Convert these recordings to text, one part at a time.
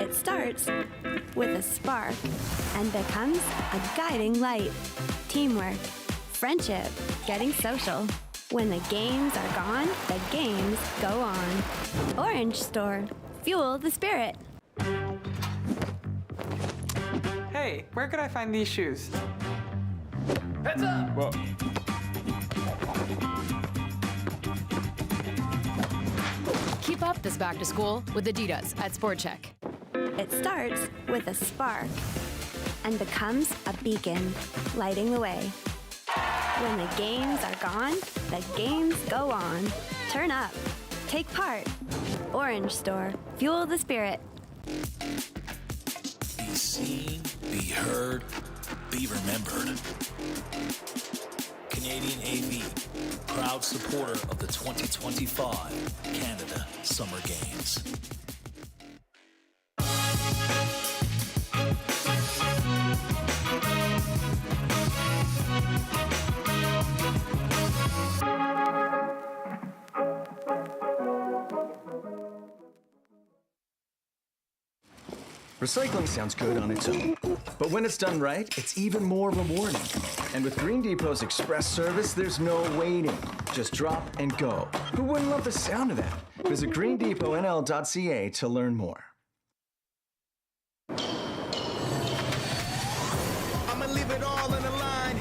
It starts with a spark and becomes a guiding light. Teamwork, friendship, getting social. When the games are gone, the games go on. Orange Store, fuel the spirit. Hey, where could I find these shoes? Heads up! Whoa. Keep up this back to school with Adidas at Sport Check. It starts with a spark and becomes a beacon, lighting the way. When the games are gone, the games go on. Turn up. Take part. Orange Store. Fuel the spirit. Be seen, be heard, be remembered. Canadian AV, proud supporter of the 2025 Canada Summer Games. Recycling sounds good on its own, but when it's done right, it's even more rewarding. And with Green Depot's express service, there's no waiting. Just drop and go. Who wouldn't love the sound of that? Visit greendepotnl.ca to learn more. I'ma leave it all on the line.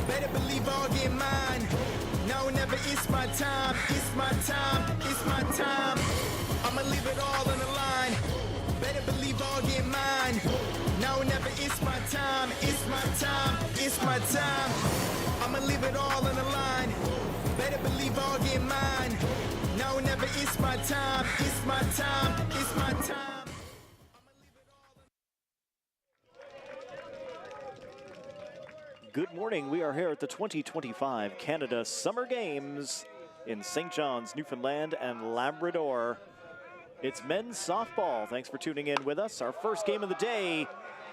Better believe I'll get mine. No, never, it's my time. It's my time. It's my time. I'ma leave it all on the line. Better believe I'll get mine. No, never, it's my time. It's my time. It's my time. I'ma leave it all on the line. Better believe I'll get mine. No, never, it's my time. It's my time. It's my time. Good morning. We are here at the 2025 Canada Summer Games in St. John's, Newfoundland and Labrador. It's men's softball. Thanks for tuning in with us. Our first game of the day,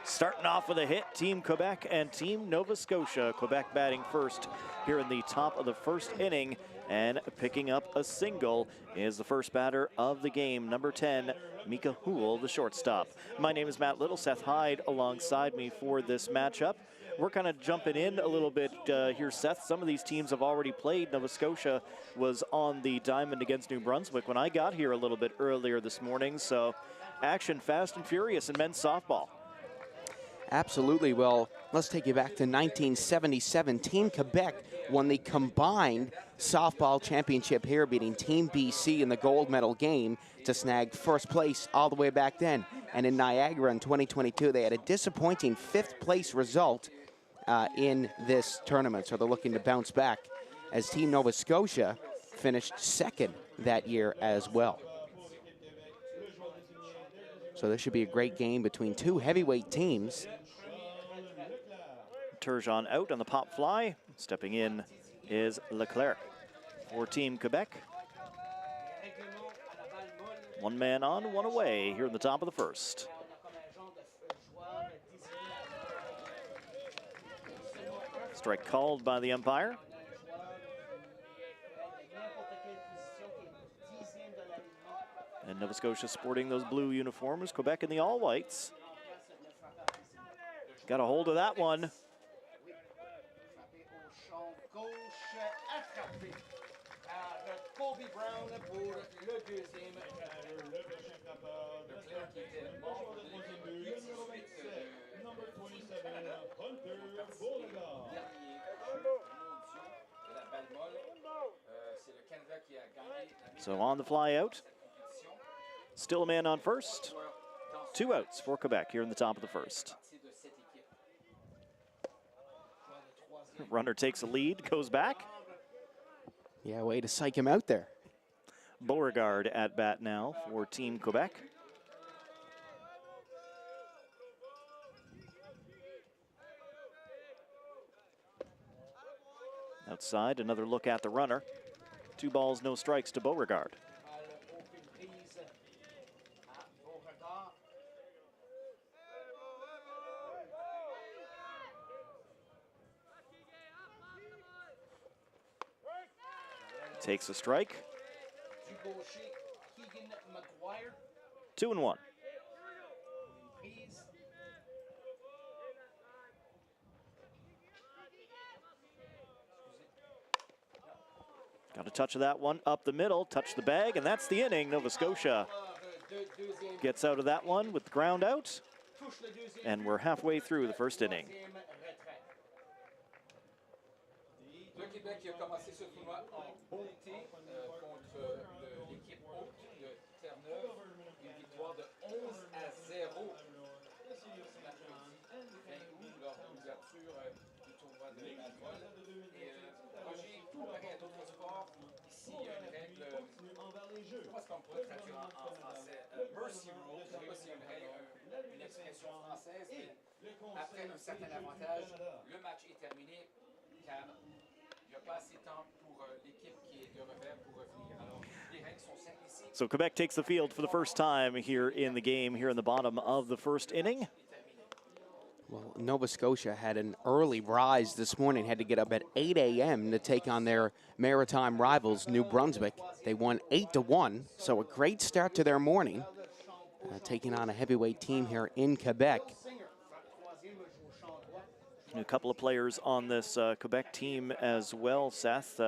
starting off with a hit, Team Quebec and Team Nova Scotia. Quebec batting first here in the top of the first inning, and picking up a single is the first batter of the game, number 10, Mika Houle, the shortstop. My name is Matt Little. Seth Hyde alongside me for this matchup. We're kind of jumping in a little bit here, Seth. Some of these teams have already played. Nova Scotia was on the diamond against New Brunswick when I got here a little bit earlier this morning. So action fast and furious in men's softball. Absolutely. Well, let's take you back to 1977. Team Quebec won the combined softball championship here, beating Team BC in the gold medal game to snag first place all the way back then. And in Niagara in 2022, they had a disappointing fifth place result in this tournament. So they're looking to bounce back as Team Nova Scotia finished second that year as well. So this should be a great game between two heavyweight teams. Turgeon out on the pop fly. Stepping in is Leclerc for Team Quebec. One man on, one away here in the top of the first. Strike called by the umpire. And Nova Scotia sporting those blue uniforms, Quebec in the all whites. Got a hold of that one. So on the fly out. Still a man on first. Two outs for Quebec here in the top of the first. Runner takes a lead, goes back. Yeah, way to psych him out there. Beauregard at bat now for Team Quebec. Outside, another look at the runner. 2 balls, no strikes to Beauregard. Takes a strike. 2-1. Got a touch of that one up the middle, touch the bag, and that's the inning. Nova Scotia gets out of that one with the ground out, and we're halfway through the first inning. Le Québec qui a commencé ce tournoi en bonté contre l'équipe haute de Terre-Neuve. Une victoire de 11-0 lors de l'ouverture du tournoi de l'alcool. Et Roger, comparé à d'autres sports, ici il y a une règle, je ne sais pas ce qu'on pourrait traduire en français, mercy rule, je ne sais pas s'il y a une expression française, mais après un certain avantage, le match est terminé car pas assez de temps pour l'équipe qui est de revers pour revenir. Alors, les règles sont simples ici. So Quebec takes the field for the first time here in the game, here in the bottom of the first inning. Well, Nova Scotia had an early rise this morning, had to get up at 8 a.m. to take on their maritime rivals, New Brunswick. They won 8-1, so a great start to their morning, taking on a heavyweight team here in Quebec. A couple of players on this Quebec team as well, Seth.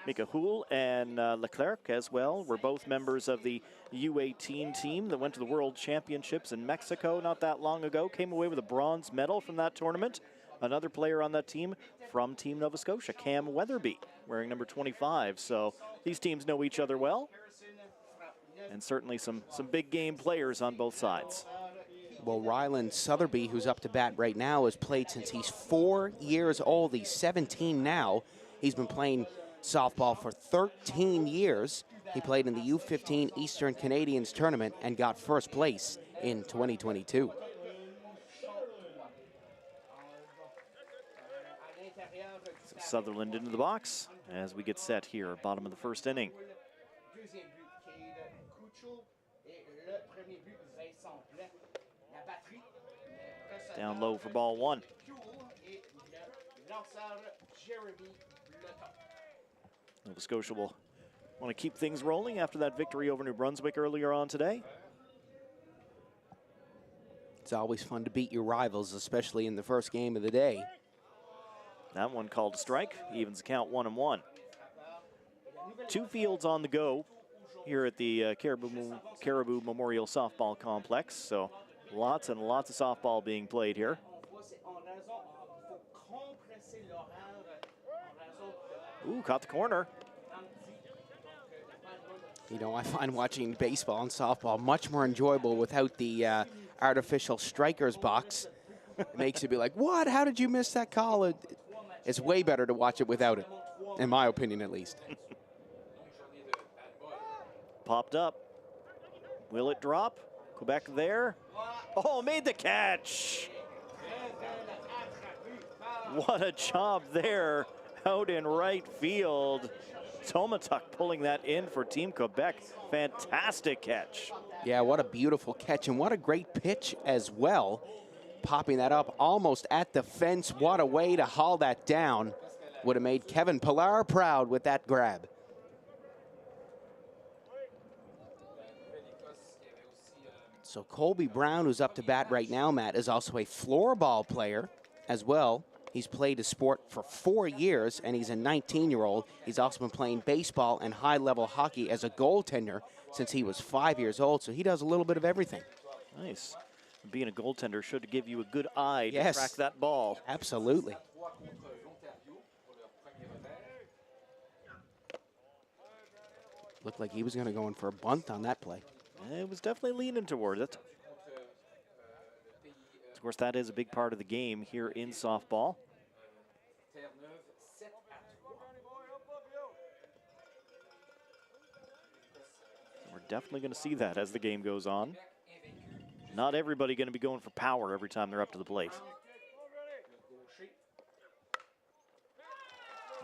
Mika Houle and Leclerc as well were both members of the U18 team that went to the World Championships in Mexico not that long ago. Came away with a bronze medal from that tournament. Another player on that team from Team Nova Scotia, Cam Weatherby, wearing number 25. So these teams know each other well. And certainly some big game players on both sides. Well, Ryland Southerby, who's up to bat right now, has played since he's 4 years old. He's 17 now. He's been playing softball for 13 years. He played in the U15 Eastern Canadians tournament and got first place in 2022. So Sutherland into the box as we get set here, bottom of the first inning. Down low for ball one. Nova Scotia will want to keep things rolling after that victory over New Brunswick earlier on today. It's always fun to beat your rivals, especially in the first game of the day. That one called a strike, evens the count 1-1. Two fields on the go here at the Caribou Memorial Softball Complex, so lots and lots of softball being played here. Ooh, caught the corner. You know, I find watching baseball and softball much more enjoyable without the artificial strikers box. It makes you be like, what? How did you miss that call? It's way better to watch it without it, in my opinion at least. Popped up. Will it drop? Quebec there. Oh, made the catch. What a job there out in right field. Tomatuk pulling that in for Team Quebec. Fantastic catch. Yeah, what a beautiful catch, and what a great pitch as well. Popping that up almost at the fence. What a way to haul that down. Would have made Kevin Pillar proud with that grab. So Colby Brown, who's up to bat right now, Matt, is also a floorball player as well. He's played his sport for 4 years, and he's a 19-year-old. He's also been playing baseball and high-level hockey as a goaltender since he was 5 years old, so he does a little bit of everything. Nice. Being a goaltender should give you a good eye Yes. to track that ball. Absolutely. Looked like he was going to go in for a bunt on that play. It was definitely leaning toward it. Of course, that is a big part of the game here in softball. So we're definitely going to see that as the game goes on. Not everybody going to be going for power every time they're up to the plate.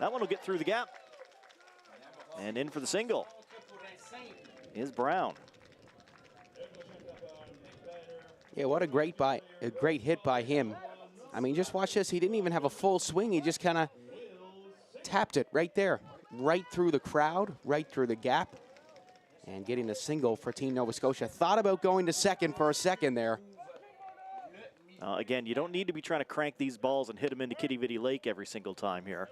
That one will get through the gap. And in for the single is Brown. Yeah, what a great hit by him. I mean, just watch this. He didn't even have a full swing. He just kind of tapped it right there, right through the crowd, right through the gap, and getting a single for Team Nova Scotia. Thought about going to second for a second there. Again, you don't need to be trying to crank these balls and hit them into Kitty Vitty Lake every single time here.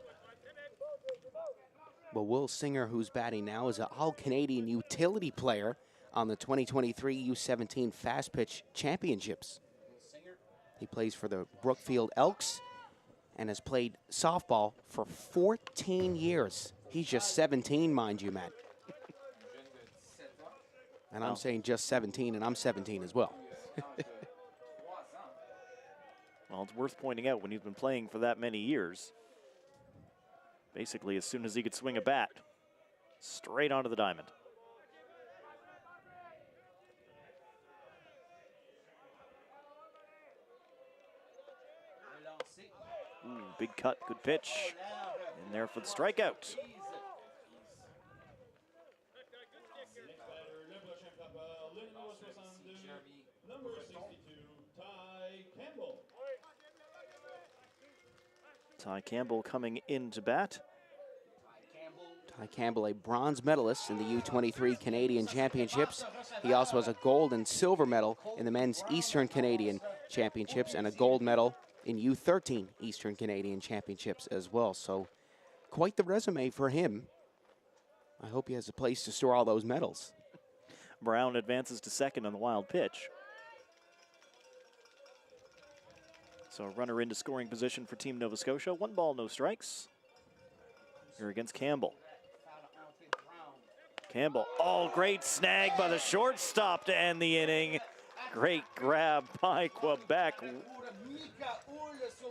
Well, Will Singer, who's batting now, is an All-Canadian utility player on the 2023 U17 Fast Pitch Championships. He plays for the Brookfield Elks and has played softball for 14 years. He's just 17, mind you, Matt. And I'm saying just 17, and I'm 17 as well. Well, it's worth pointing out when he's been playing for that many years, basically as soon as he could swing a bat, straight onto the diamond. Ooh, big cut, good pitch. In there for the strikeout. Ty Campbell coming in to bat. Ty Campbell, a bronze medalist in the U23 Canadian Championships. He also has a gold and silver medal in the men's Eastern Canadian Championships and a gold medal in U13 Eastern Canadian Championships as well. So quite the resume for him. I hope he has a place to store all those medals. Brown advances to second on the wild pitch. So a runner into scoring position for Team Nova Scotia. 1 ball, no strikes. Here against Campbell. Campbell, oh, great snag by the shortstop to end the inning. Great grab by Quebec.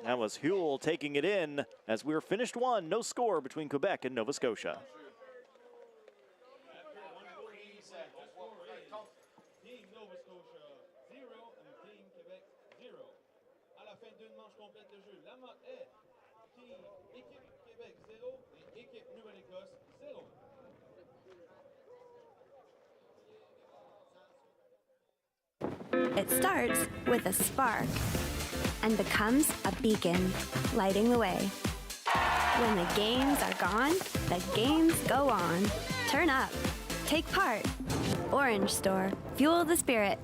That was Huell taking it in as we're finished 1, no score between Quebec and Nova Scotia. It starts with a spark and becomes a beacon, lighting the way. When the games are gone, the games go on. Turn up. Take part. Orange Store. Fuel the spirit.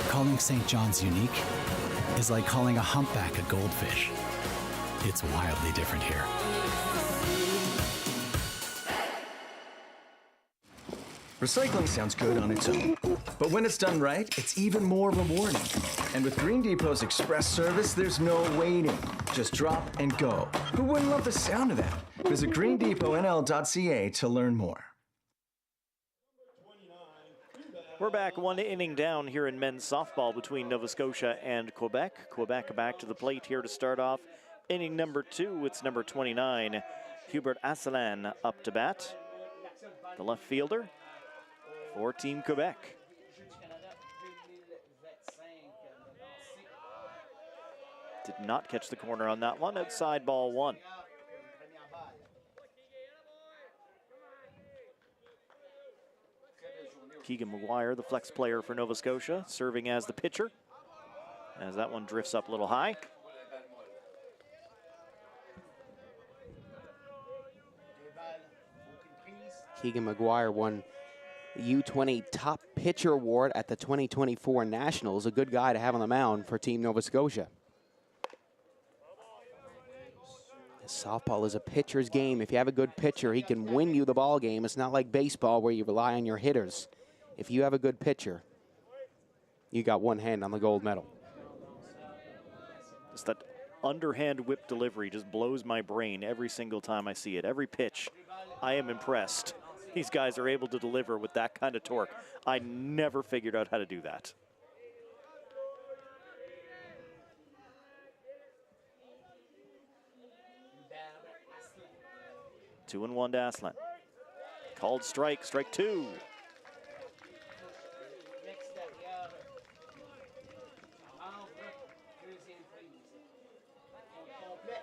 Calling St. John's unique is like calling a humpback a goldfish. It's wildly different here. Recycling sounds good on its own, but when it's done right, it's even more rewarding. And with Green Depot's express service, there's no waiting. Just drop and go. Who wouldn't love the sound of that? Visit greendepotnl.ca to learn more. We're back 1 inning down here in men's softball between Nova Scotia and Quebec. Quebec back to the plate here to start off inning number 2. It's number 29, Hubert Asselan up to bat. The left fielder for Team Quebec. Did not catch the corner on that one. Outside ball 1. Keegan McGuire, the flex player for Nova Scotia, serving as the pitcher, as that one drifts up a little high. Keegan McGuire won the U20 Top Pitcher Award at the 2024 Nationals. A good guy to have on the mound for Team Nova Scotia. Softball is a pitcher's game. If you have a good pitcher, he can win you the ball game. It's not like baseball where you rely on your hitters. If you have a good pitcher, you got one hand on the gold medal. Just that underhand whip delivery just blows my brain every single time I see it. Every pitch, I am impressed. These guys are able to deliver with that kind of torque. I never figured out how to do that. Two and one to Aslan. Called strike, strike 2.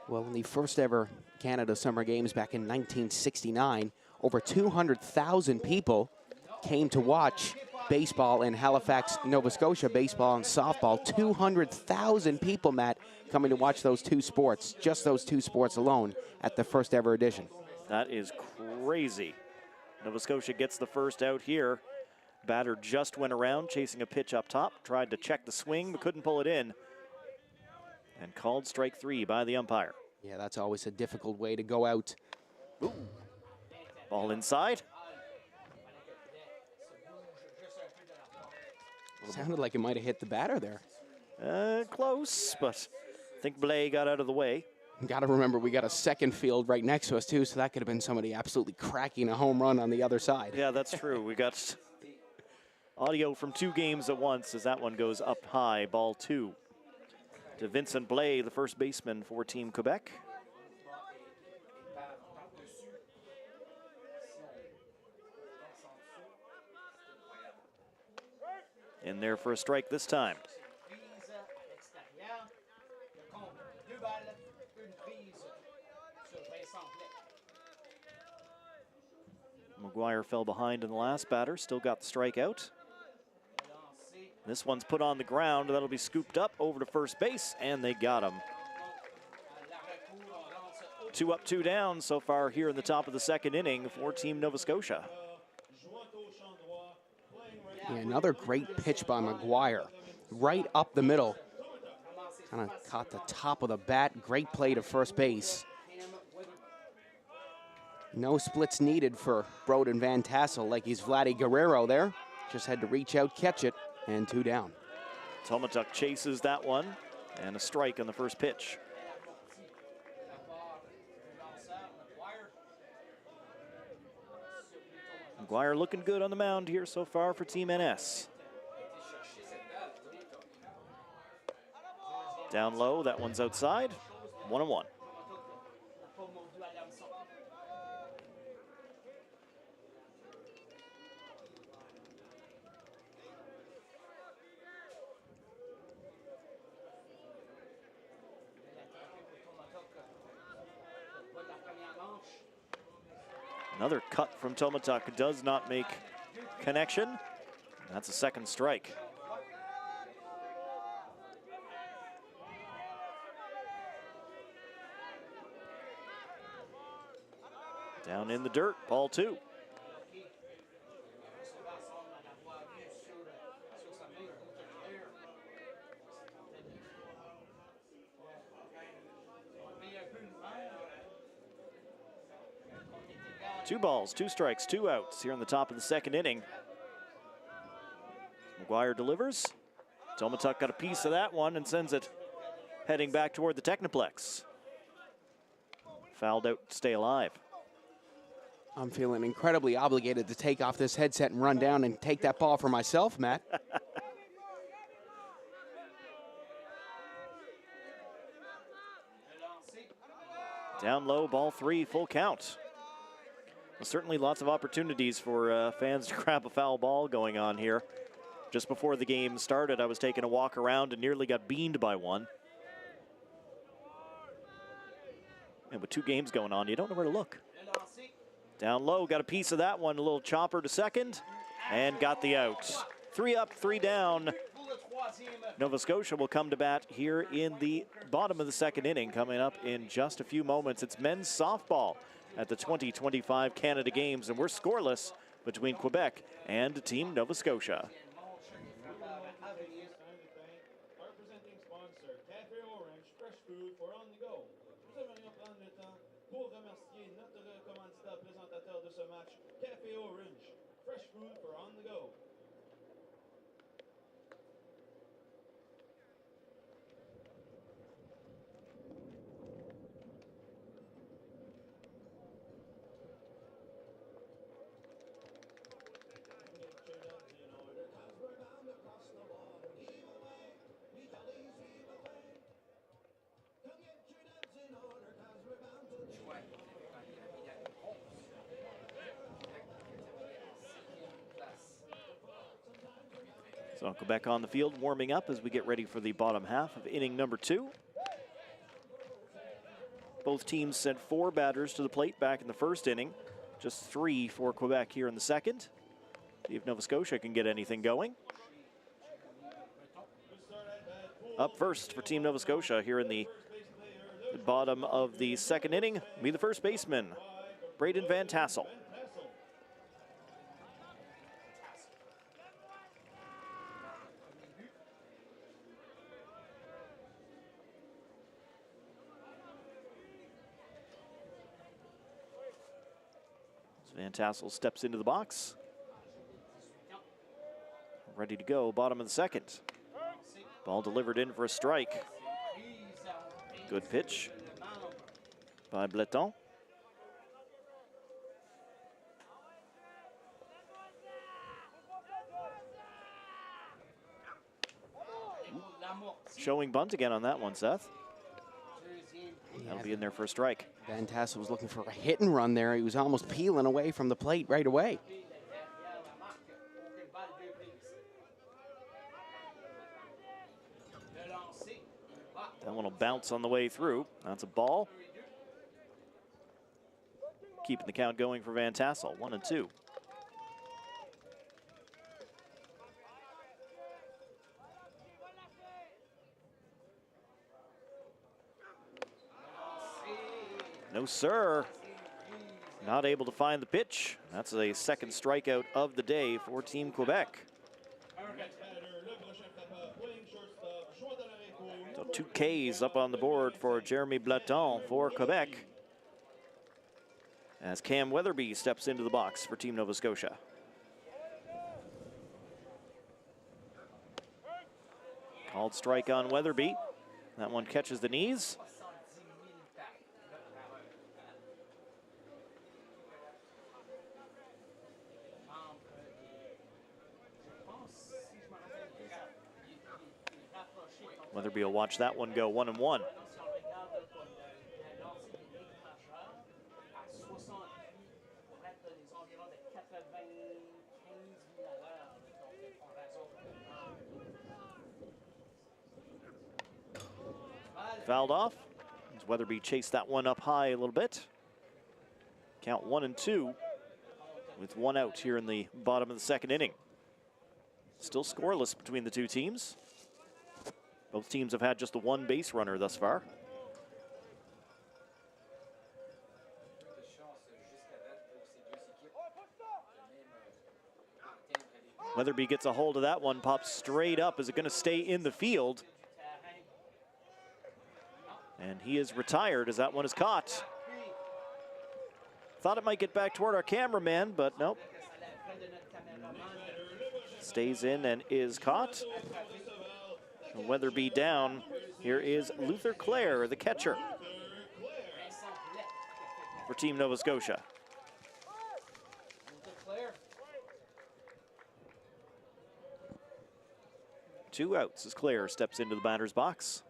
Well, in the first ever Canada Summer Games back in 1969, over 200,000 people came to watch baseball in Halifax, Nova Scotia, baseball and softball. 200,000 people, Matt, coming to watch those two sports, just those two sports alone at the first ever edition. That is crazy. Nova Scotia gets the first out here. Batter just went around chasing a pitch up top, tried to check the swing, but couldn't pull it in. And called strike 3 by the umpire. Yeah, that's always a difficult way to go out. Ooh. Ball inside. Sounded like it might have hit the batter there. Close, but I think Blais got out of the way. Got to remember, we got a second field right next to us, too, so that could have been somebody absolutely cracking a home run on the other side. Yeah, that's true. We got audio from 2 games at once as that one goes up high, ball 2. To Vincent Blais, the first baseman for Team Quebec. In there for a strike this time. McGuire fell behind in the last batter, still got the strikeout. This one's put on the ground, that'll be scooped up over to first base, and they got him. 2 up, 2 down so far here in the top of the second inning for Team Nova Scotia. Yeah, another great pitch by McGuire, right up the middle. Kind of caught the top of the bat. Great play to first base. No splits needed for Broden Van Tassel like he's Vladdy Guerrero there. Just had to reach out, catch it, and 2 down. Tomatuk chases that one, and a strike on the first pitch. McGuire looking good on the mound here so far for Team NS. Down low, that one's outside. 1-1. Another cut from Tomatuk does not make connection. That's a second strike. Down in the dirt, ball 2. Two balls, 2 strikes, 2 outs here in the top of the second inning. McGuire delivers. Tomatuk got a piece of that one and sends it heading back toward the Technoplex. Fouled out to stay alive. I'm feeling incredibly obligated to take off this headset and run down and take that ball for myself, Matt. Down low, ball 3, full count. Well, certainly lots of opportunities for fans to grab a foul ball going on here. Just before the game started, I was taking a walk around and nearly got beaned by one. And with 2 games going on, you don't know where to look. Down low, got a piece of that one, a little chopper to second, and got the out. 3 up, 3 down. Nova Scotia will come to bat here in the bottom of the second inning. Coming up in just a few moments, it's men's softball at the 2025 Canada Games, and we're scoreless between Quebec and Team Nova Scotia. Our presenting sponsor, Café Orange, fresh food for on the go. Nous aimerions prendre le temps pour remercier notre commanditaire présentateur de ce match, Café Orange, fresh food for on the go. So Quebec on the field warming up as we get ready for the bottom half of inning number 2. Both teams sent 4 batters to the plate back in the first inning. Just 3 for Quebec here in the second. See if Nova Scotia can get anything going. Up first for Team Nova Scotia here in the bottom of the second inning, be the first baseman, Braden Van Tassel. Van Tassel steps into the box. Ready to go, bottom of the second. Ball delivered in for a strike. Good pitch by Bleton. Showing bunt again on that one, Seth. That'll be in there for a strike. Van Tassel was looking for a hit and run there. He was almost peeling away from the plate right away. That one will bounce on the way through. That's a ball. Keeping the count going for Van Tassel, 1-2. No, sir. Not able to find the pitch. That's a second strikeout of the day for Team Quebec. So 2 Ks up on the board for Jeremy Bleton for Quebec, as Cam Weatherby steps into the box for Team Nova Scotia. Called strike on Weatherby. That one catches the knees. Weatherby will watch that one go 1-1. Fouled off. As Weatherby chased that one up high a little bit. Count 1-2 with 1 out here in the bottom of the second inning. Still scoreless between the two teams. Both teams have had just the 1 base runner thus far. Weatherby gets a hold of that one, pops straight up. Is it going to stay in the field? And he is retired as that one is caught. Thought it might get back toward our cameraman, but nope. Stays in and is caught. Weatherby down. Here is Luther Clare, the catcher for Team Nova Scotia. Two outs as Clare steps into the batter's box.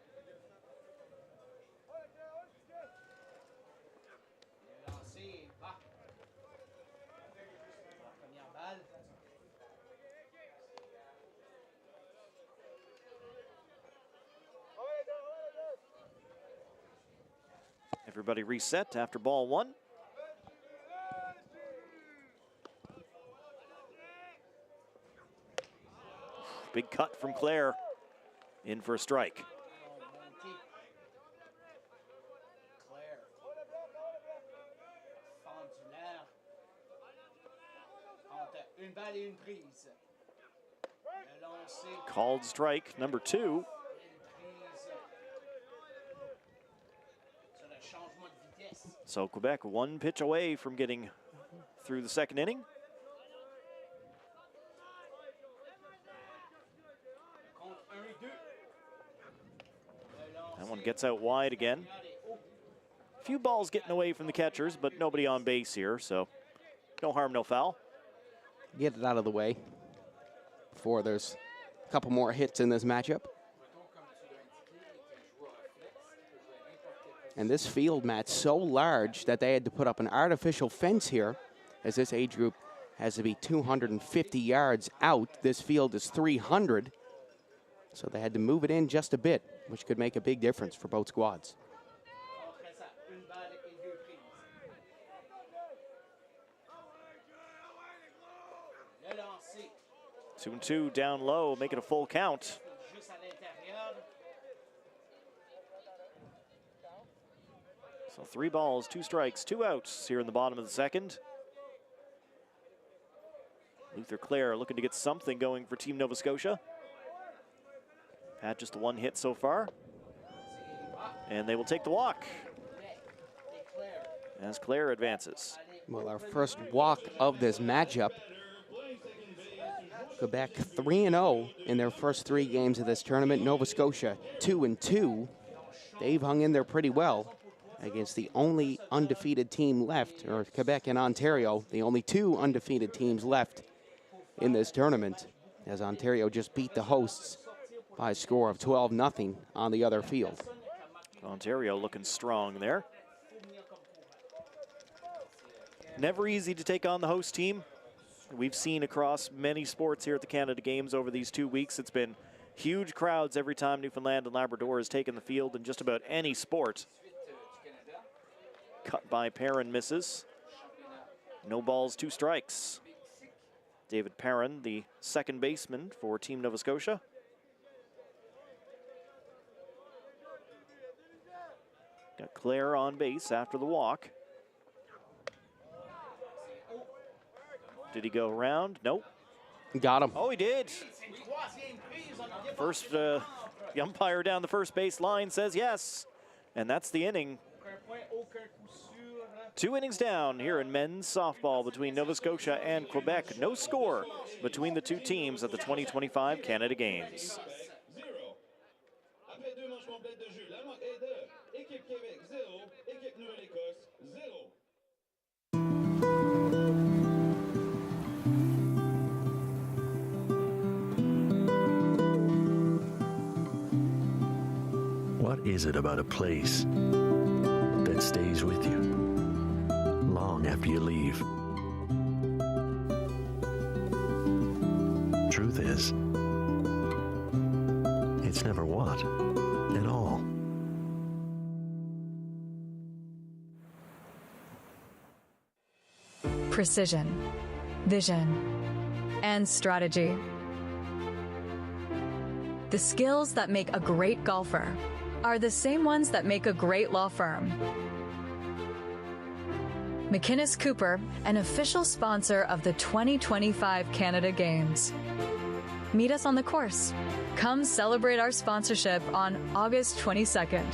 Everybody reset after ball 1. Big cut from Clare. In for a strike. Called strike number 2. So Quebec 1 pitch away from getting through the second inning. That one gets out wide again. A few balls getting away from the catchers, but nobody on base here, so no harm, no foul. Get it out of the way before there's a couple more hits in this matchup. And this field, Matt, so large that they had to put up an artificial fence here, as this age group has to be 250 yards out. This field is 300, so they had to move it in just a bit, which could make a big difference for both squads. 2-2 down low, make it a full count. So 3 balls, 2 strikes, 2 outs here in the bottom of the second. Luther Clare looking to get something going for Team Nova Scotia. Had just 1 hit so far. And they will take the walk as Clare advances. Well, our first walk of this matchup. Quebec 3-0 in their first 3 games of this tournament. Nova Scotia 2-2. They've hung in there pretty well against the only undefeated team left, or Quebec and Ontario, the only 2 undefeated teams left in this tournament, as Ontario just beat the hosts by a score of 12-0 on the other field. Ontario looking strong there. Never easy to take on the host team. We've seen across many sports here at the Canada Games over these 2 weeks. It's been huge crowds every time Newfoundland and Labrador has taken the field in just about any sport. Cut by Perrin, misses. No balls, 2 strikes. David Perrin, the second baseman for Team Nova Scotia. Got Clare on base after the walk. Did he go around? Nope. Got him. Oh, he did. First, the umpire down the first base line says yes. And that's the inning. 2 innings down here in men's softball between Nova Scotia and Quebec. No score between the 2 teams at the 2025 Canada Games. What is it about a place that stays with you long after you leave? Truth is, it's never what at all. Precision, vision, and strategy. The skills that make a great golfer are the same ones that make a great law firm. McInnes Cooper, an official sponsor of the 2025 Canada Games. Meet us on the course. Come celebrate our sponsorship on August 22nd.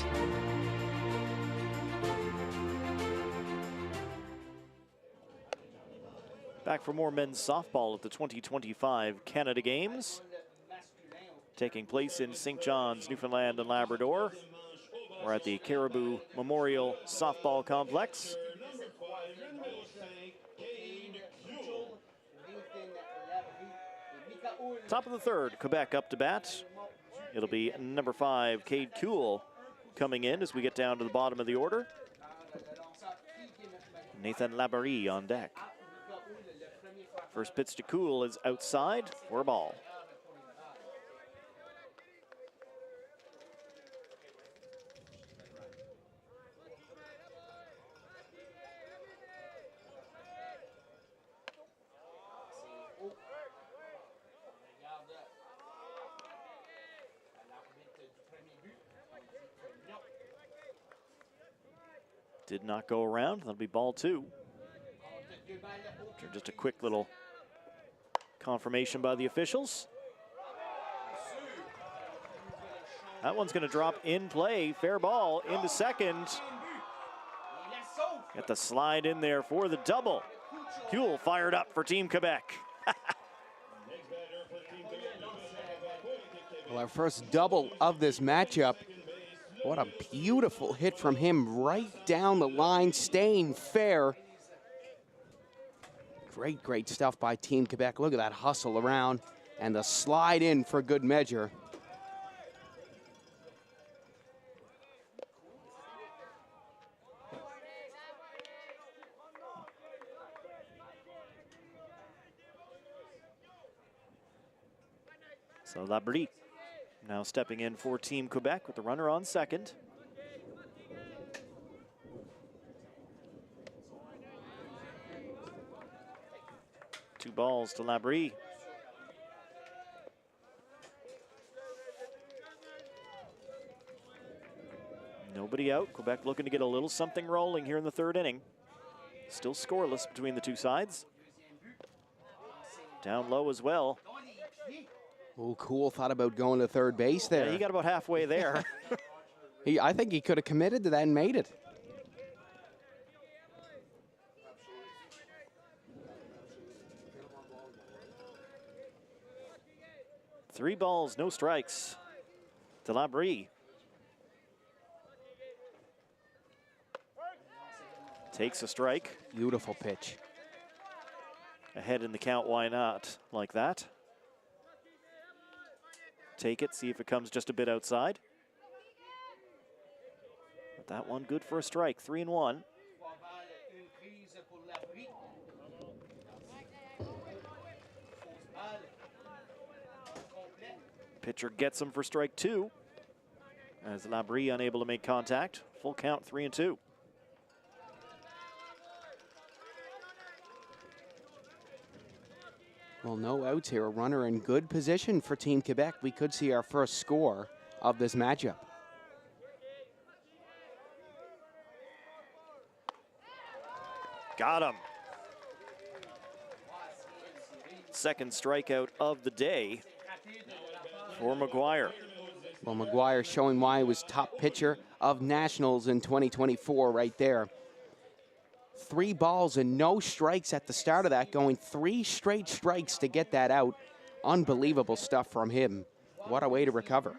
Back for more men's softball at the 2025 Canada Games, taking place in St. John's, Newfoundland and Labrador. We're at the Caribou Memorial Softball Complex. Top of the third, Quebec up to bat. It'll be number 5, Cade Kuhl, coming in as we get down to the bottom of the order. Nathan Labaree on deck. First pitch to Kuhl is outside for a ball. Did not go around. That'll be ball 2. Just a quick little confirmation by the officials. That one's going to drop in play. Fair ball into second. Get the slide in there for the double. Kuhl fired up for Team Quebec. Well, our first double of this matchup. What a beautiful hit from him right down the line, staying fair. Great, great stuff by Team Quebec. Look at that hustle around and the slide in for good measure. So Labaree now stepping in for Team Quebec with the runner on second. Two balls to Labaree. Nobody out. Quebec looking to get a little something rolling here in the third inning. Still scoreless between the two sides. Down low as well. Oh, Cool thought about going to third base there. Yeah, he got about halfway there. I think he could have committed to that and made it. Three balls, no strikes to Labrie. Takes a strike. Beautiful pitch. Ahead in the count, why not? Like that. Take it, see if it comes just a bit outside. But that one good for a strike, 3-1. Pitcher gets him for strike 2. As Labrie unable to make contact. Full count, 3-2. Well, no outs here. A runner in good position for Team Quebec. We could see our first score of this matchup. Got him. Second strikeout of the day for McGuire. Well, McGuire showing why he was top pitcher of Nationals in 2024 right there. 3 balls and no strikes at the start of that, going 3 straight strikes to get that out. Unbelievable stuff from him. What a way to recover.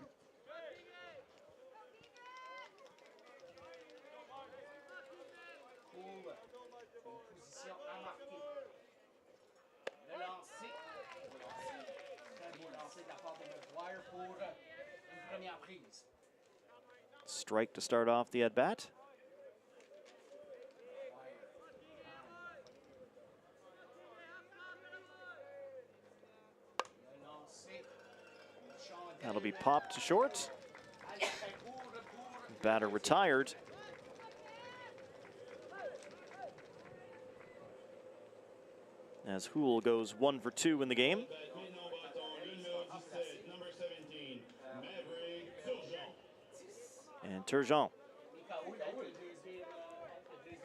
Strike to start off the at-bat. That'll be popped to short. Batter retired. As Houle goes 1 for 2 in the game. And Turgeon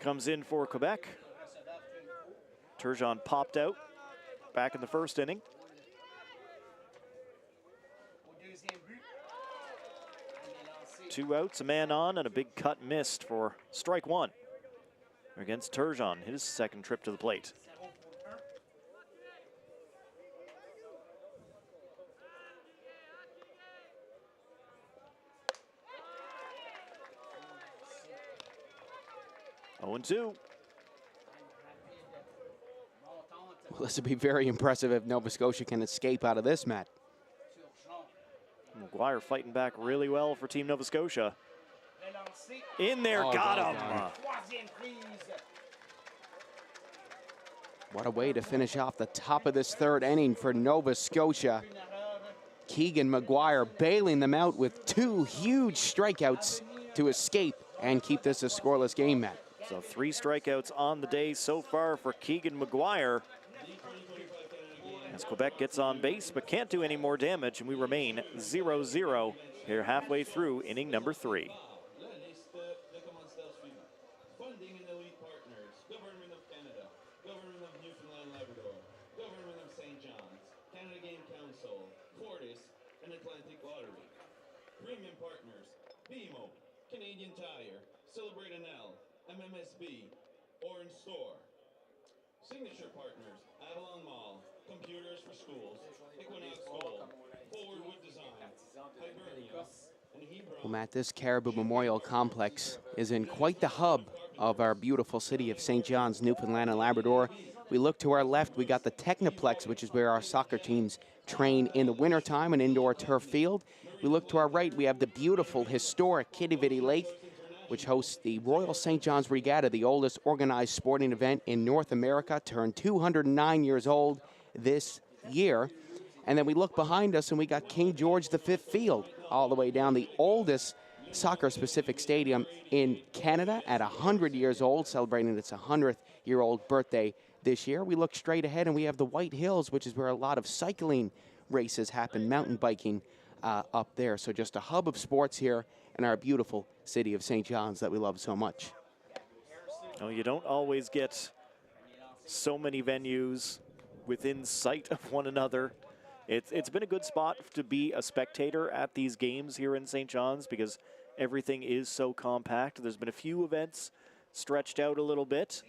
comes in for Quebec. Turgeon popped out back in the first inning. Two outs, a man on, and a big cut missed for strike 1 against Turgeon, his second trip to the plate. Oh, 0-2. Well, this would be very impressive if Nova Scotia can escape out of this, Matt. McGuire fighting back really well for Team Nova Scotia. In there, got him. What a way to finish off the top of this third inning for Nova Scotia. Keegan McGuire bailing them out with 2 huge strikeouts to escape and keep this a scoreless game, Matt. So 3 strikeouts on the day so far for Keegan McGuire. As Quebec gets on base, but can't do any more damage, and we remain 0-0 here halfway through inning number 3. Funding and elite partners, Government of Canada, Government of Newfoundland and Labrador, Government of St. John's, Canada Game Council, Fortis, and Atlantic Lottery. Premium partners, BMO, Canadian Tire, Celebrate NL, MMSB, Orange Store. Signature partners, Avalon Mall, Computers for Schools, Equinox Gold, Forward Wood Design, Hibernia, and Hebron. Well, Matt, this Caribou Memorial Complex is in quite the hub of our beautiful city of St. John's, Newfoundland and Labrador. We look to our left, we got the Technoplex, which is where our soccer teams train in the wintertime, an indoor turf field. We look to our right, we have the beautiful, historic Kitty Vitty Lake, which hosts the Royal St. John's Regatta, the oldest organized sporting event in North America, turned 209 years old this year. And then we look behind us and we got King George V Field, all the way down, the oldest soccer-specific stadium in Canada at 100 years old, celebrating its 100th-year-old birthday this year. We look straight ahead and we have the White Hills, which is where a lot of cycling races happen, mountain biking up there. So just a hub of sports here in our beautiful city of St. John's that we love so much. Oh, you don't always get so many venues within sight of one another. It's been a good spot to be a spectator at these games here in St. John's because everything is so compact. There's been a few events stretched out a little bit.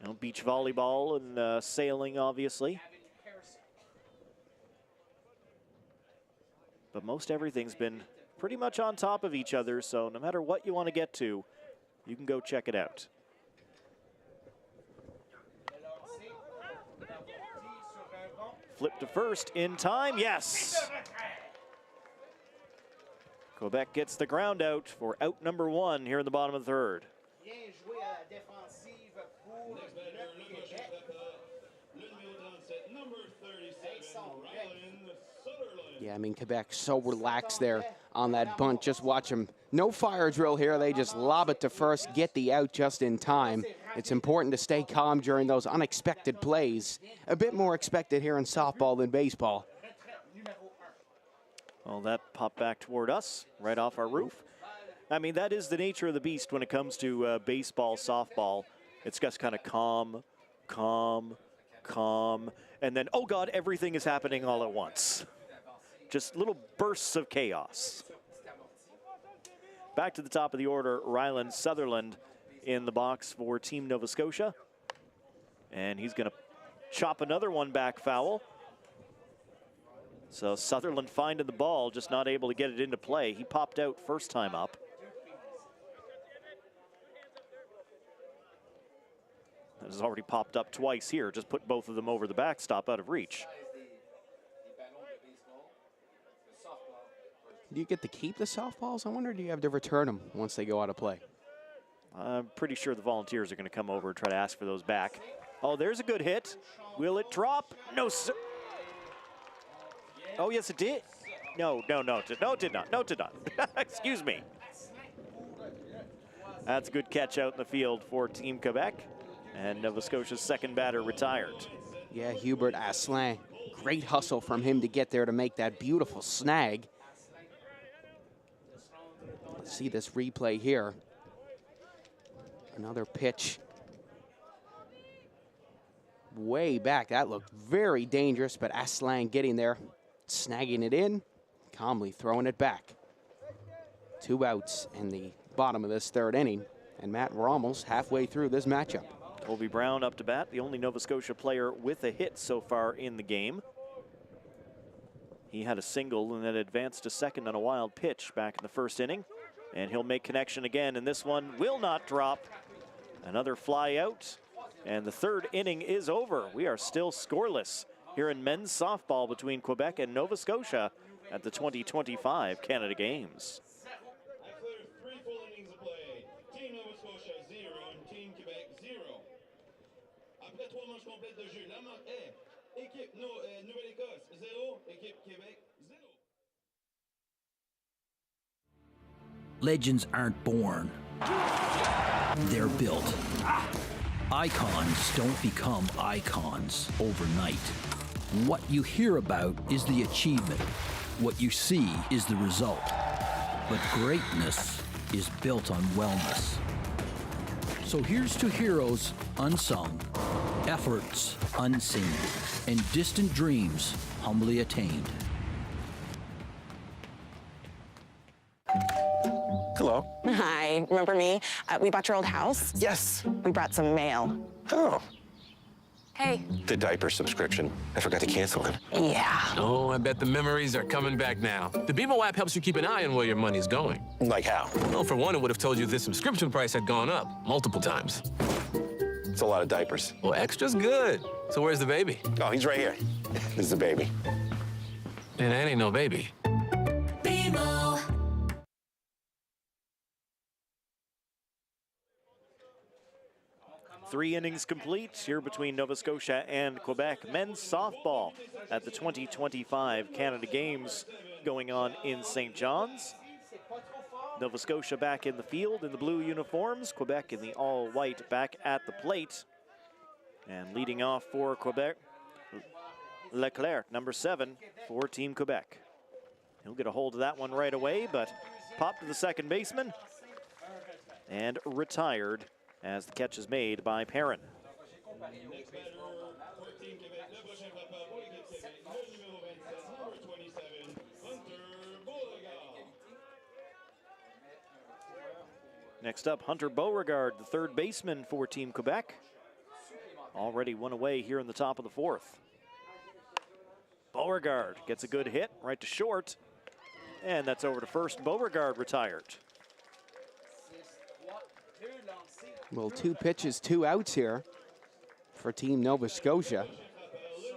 You know, beach volleyball and sailing, obviously. But most everything's been pretty much on top of each other, so no matter what you want to get to, you can go check it out. Flip to first in time, yes! Quebec gets the ground out for out number 1 here in the bottom of the third. Yeah, I mean, Quebec so relaxed there on that bunt. Just watch them. No fire drill here. They just lob it to first, get the out just in time. It's important to stay calm during those unexpected plays. A bit more expected here in softball than baseball. Well, that popped back toward us, right off our roof. I mean, that is the nature of the beast when it comes to baseball, softball. It's just kind of calm, calm, calm, and then, oh God, everything is happening all at once. Just little bursts of chaos. Back to the top of the order, Ryland Sutherland in the box for Team Nova Scotia. And he's going to chop another one back foul. So Sutherland finding the ball, just not able to get it into play. He popped out first time up. This has already popped up twice here. Just put both of them over the backstop out of reach. Do you get to keep the softballs? I wonder, do you have to return them once they go out of play? I'm pretty sure the Volunteers are going to come over and try to ask for those back. Oh, there's a good hit. Will it drop? No, sir. Oh, yes, it did. No, it did not. No, it did not. Excuse me. That's a good catch out in the field for Team Quebec. And Nova Scotia's second batter retired. Yeah, Hubert Asselin. Great hustle from him to get there to make that beautiful snag. Let's see this replay here. Another pitch. Way back. That looked very dangerous, but Asselin getting there, snagging it in, calmly throwing it back. 2 outs in the bottom of this third inning. And Matt, we're almost halfway through this matchup. Colby Brown up to bat, the only Nova Scotia player with a hit so far in the game. He had a single and then advanced to second on a wild pitch back in the first inning. And he'll make connection again, and this one will not drop. Another fly out, and the third inning is over. We are still scoreless here in men's softball between Quebec and Nova Scotia at the 2025 Canada Games. After 3 full innings of play, Team Nova Scotia 0 and Team Quebec 0. Après 3 manches complètes de jeu, la marque est équipe Nouvelle-Écosse 0, équipe Québec 0. Legends aren't born. They're built. Icons don't become icons overnight. What you hear about is the achievement. What you see is the result. But greatness is built on wellness. So here's to heroes unsung, efforts unseen, and distant dreams humbly attained. Hello. Hi, remember me? We bought your old house. Yes. We brought some mail. Oh. Hey. The diaper subscription. I forgot to cancel it. Yeah. Oh, I bet the memories are coming back now. The BMO app helps you keep an eye on where your money's going. Like how? Well, for one, it would have told you this subscription price had gone up multiple times. It's a lot of diapers. Well, extra's good. So where's the baby? Oh, he's right here. This is the baby. And that ain't no baby. BMO. Three innings complete here between Nova Scotia and Quebec. Men's softball at the 2025 Canada Games going on in St. John's. Nova Scotia back in the field in the blue uniforms. Quebec in the all-white back at the plate. And leading off for Quebec, Leclerc, number 7 for Team Quebec. He'll get a hold of that one right away, but popped to the second baseman and retired as the catch is made by Perrin. Next up, Hunter Beauregard, the third baseman for Team Quebec. Already one away here in the top of the fourth. Beauregard gets a good hit right to short, and that's over to first. Beauregard retired. Well, 2 pitches, 2 outs here for Team Nova Scotia.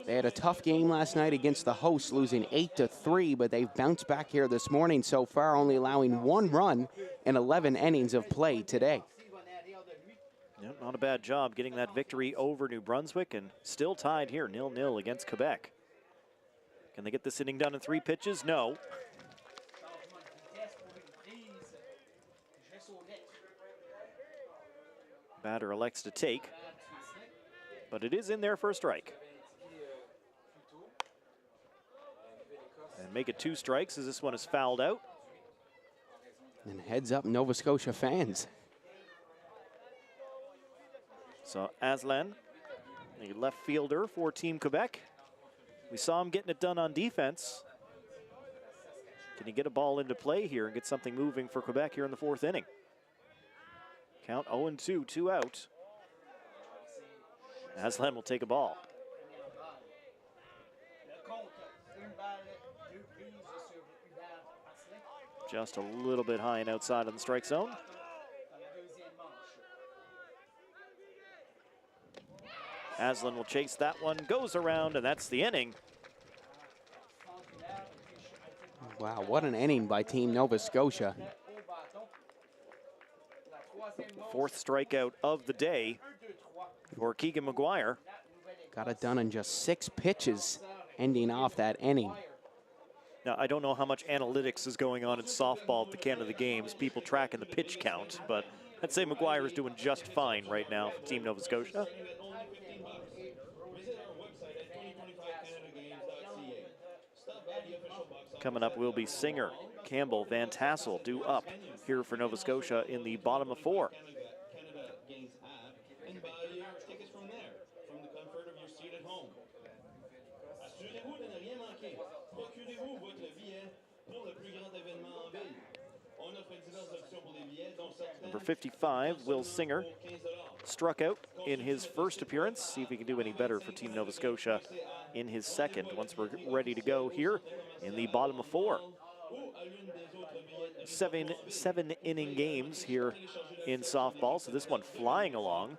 They had a tough game last night against the hosts, losing 8-3, but they've bounced back here this morning so far, only allowing 1 run in 11 innings of play today. Yep, not a bad job getting that victory over New Brunswick, and still tied here, 0-0 against Quebec. Can they get this inning done in 3 pitches? No. Batter elects to take, but it is in there for a strike. And make it 2 strikes as this one is fouled out. And heads up, Nova Scotia fans. So Aslan, the left fielder for Team Quebec. We saw him getting it done on defense. Can he get a ball into play here and get something moving for Quebec here in the 4th inning? Count 0-2, 2 out. Aslan will take a ball. Just a little bit high and outside on the strike zone. Aslan will chase that one, goes around, and that's the inning. Wow, what an inning by Team Nova Scotia. 4th strikeout of the day for Keegan McGuire. Got it done in just 6 pitches, ending off that inning. Now, I don't know how much analytics is going on in softball at the Canada Games, people tracking the pitch count, but I'd say McGuire is doing just fine right now for Team Nova Scotia. Coming up will be Singer, Campbell, Van Tassel due up here for Nova Scotia in the bottom of 4. Number 55, Will Singer, struck out in his first appearance. See if he can do any better for Team Nova Scotia in his second once we're ready to go here in the bottom of 4. 7 inning games here in softball, so this one flying along.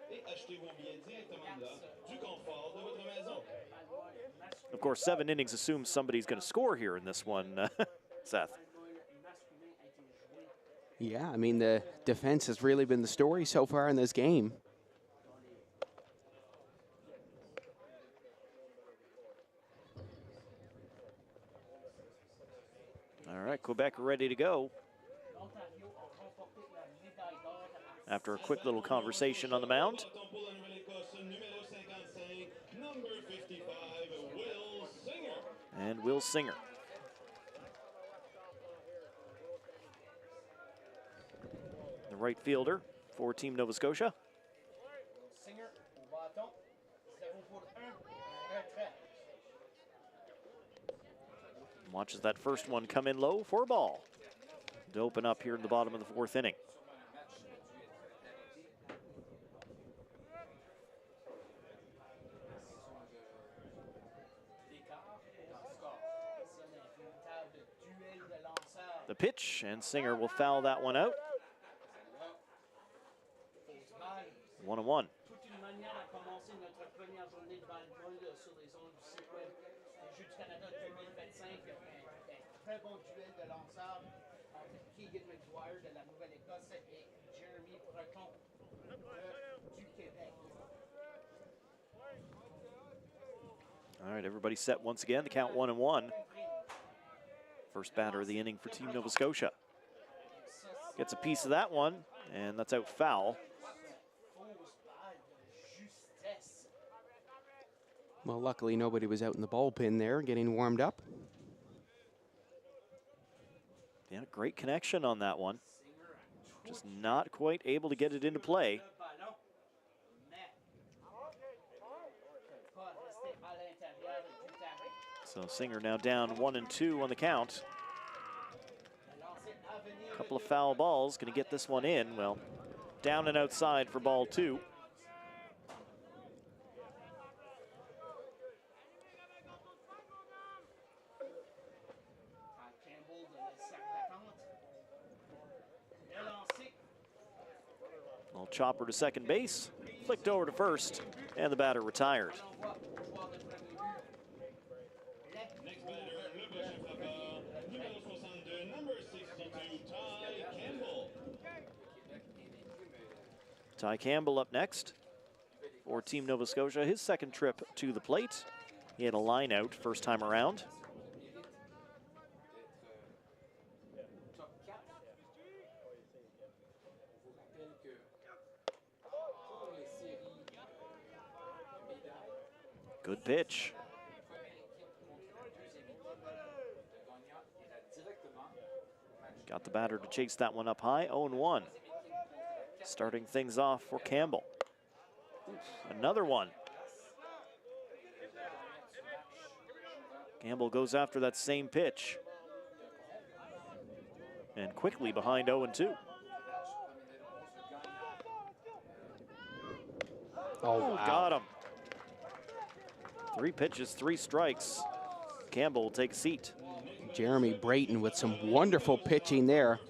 Of course, 7 innings assumes somebody's going to score here in this one, Seth. Yeah, I mean, the defense has really been the story so far in this game. All right, Quebec ready to go. After a quick little conversation on the mound. And Will Singer. The right fielder for Team Nova Scotia. Watches that first one come in low for a ball to open up here in the bottom of the 4th inning. The pitch, and Singer will foul that one out. 1-1. All right, everybody set once again. The count 1-1. First batter of the inning for Team Nova Scotia. Gets a piece of that one, and that's out foul. Well, luckily nobody was out in the bullpen there getting warmed up. Yeah, great connection on that one. Just not quite able to get it into play. So Singer now down 1-2 on the count. Couple of foul balls, gonna get this one in. Well, down and outside for ball 2. Little chopper to second base, flicked over to first, and the batter retired. Next batter, le prochain frappeur, numéro 62, number 62, Ty Campbell. Ty Campbell up next for Team Nova Scotia, his second trip to the plate. He had a line out first time around. Good pitch. Got the batter to chase that one up high, 0-1. Starting things off for Campbell. Another one. Campbell goes after that same pitch. And quickly behind 0-2. Oh, wow. Got him. 3 pitches, 3 strikes. Campbell will take a seat. Jeremy Brayton with some wonderful pitching there.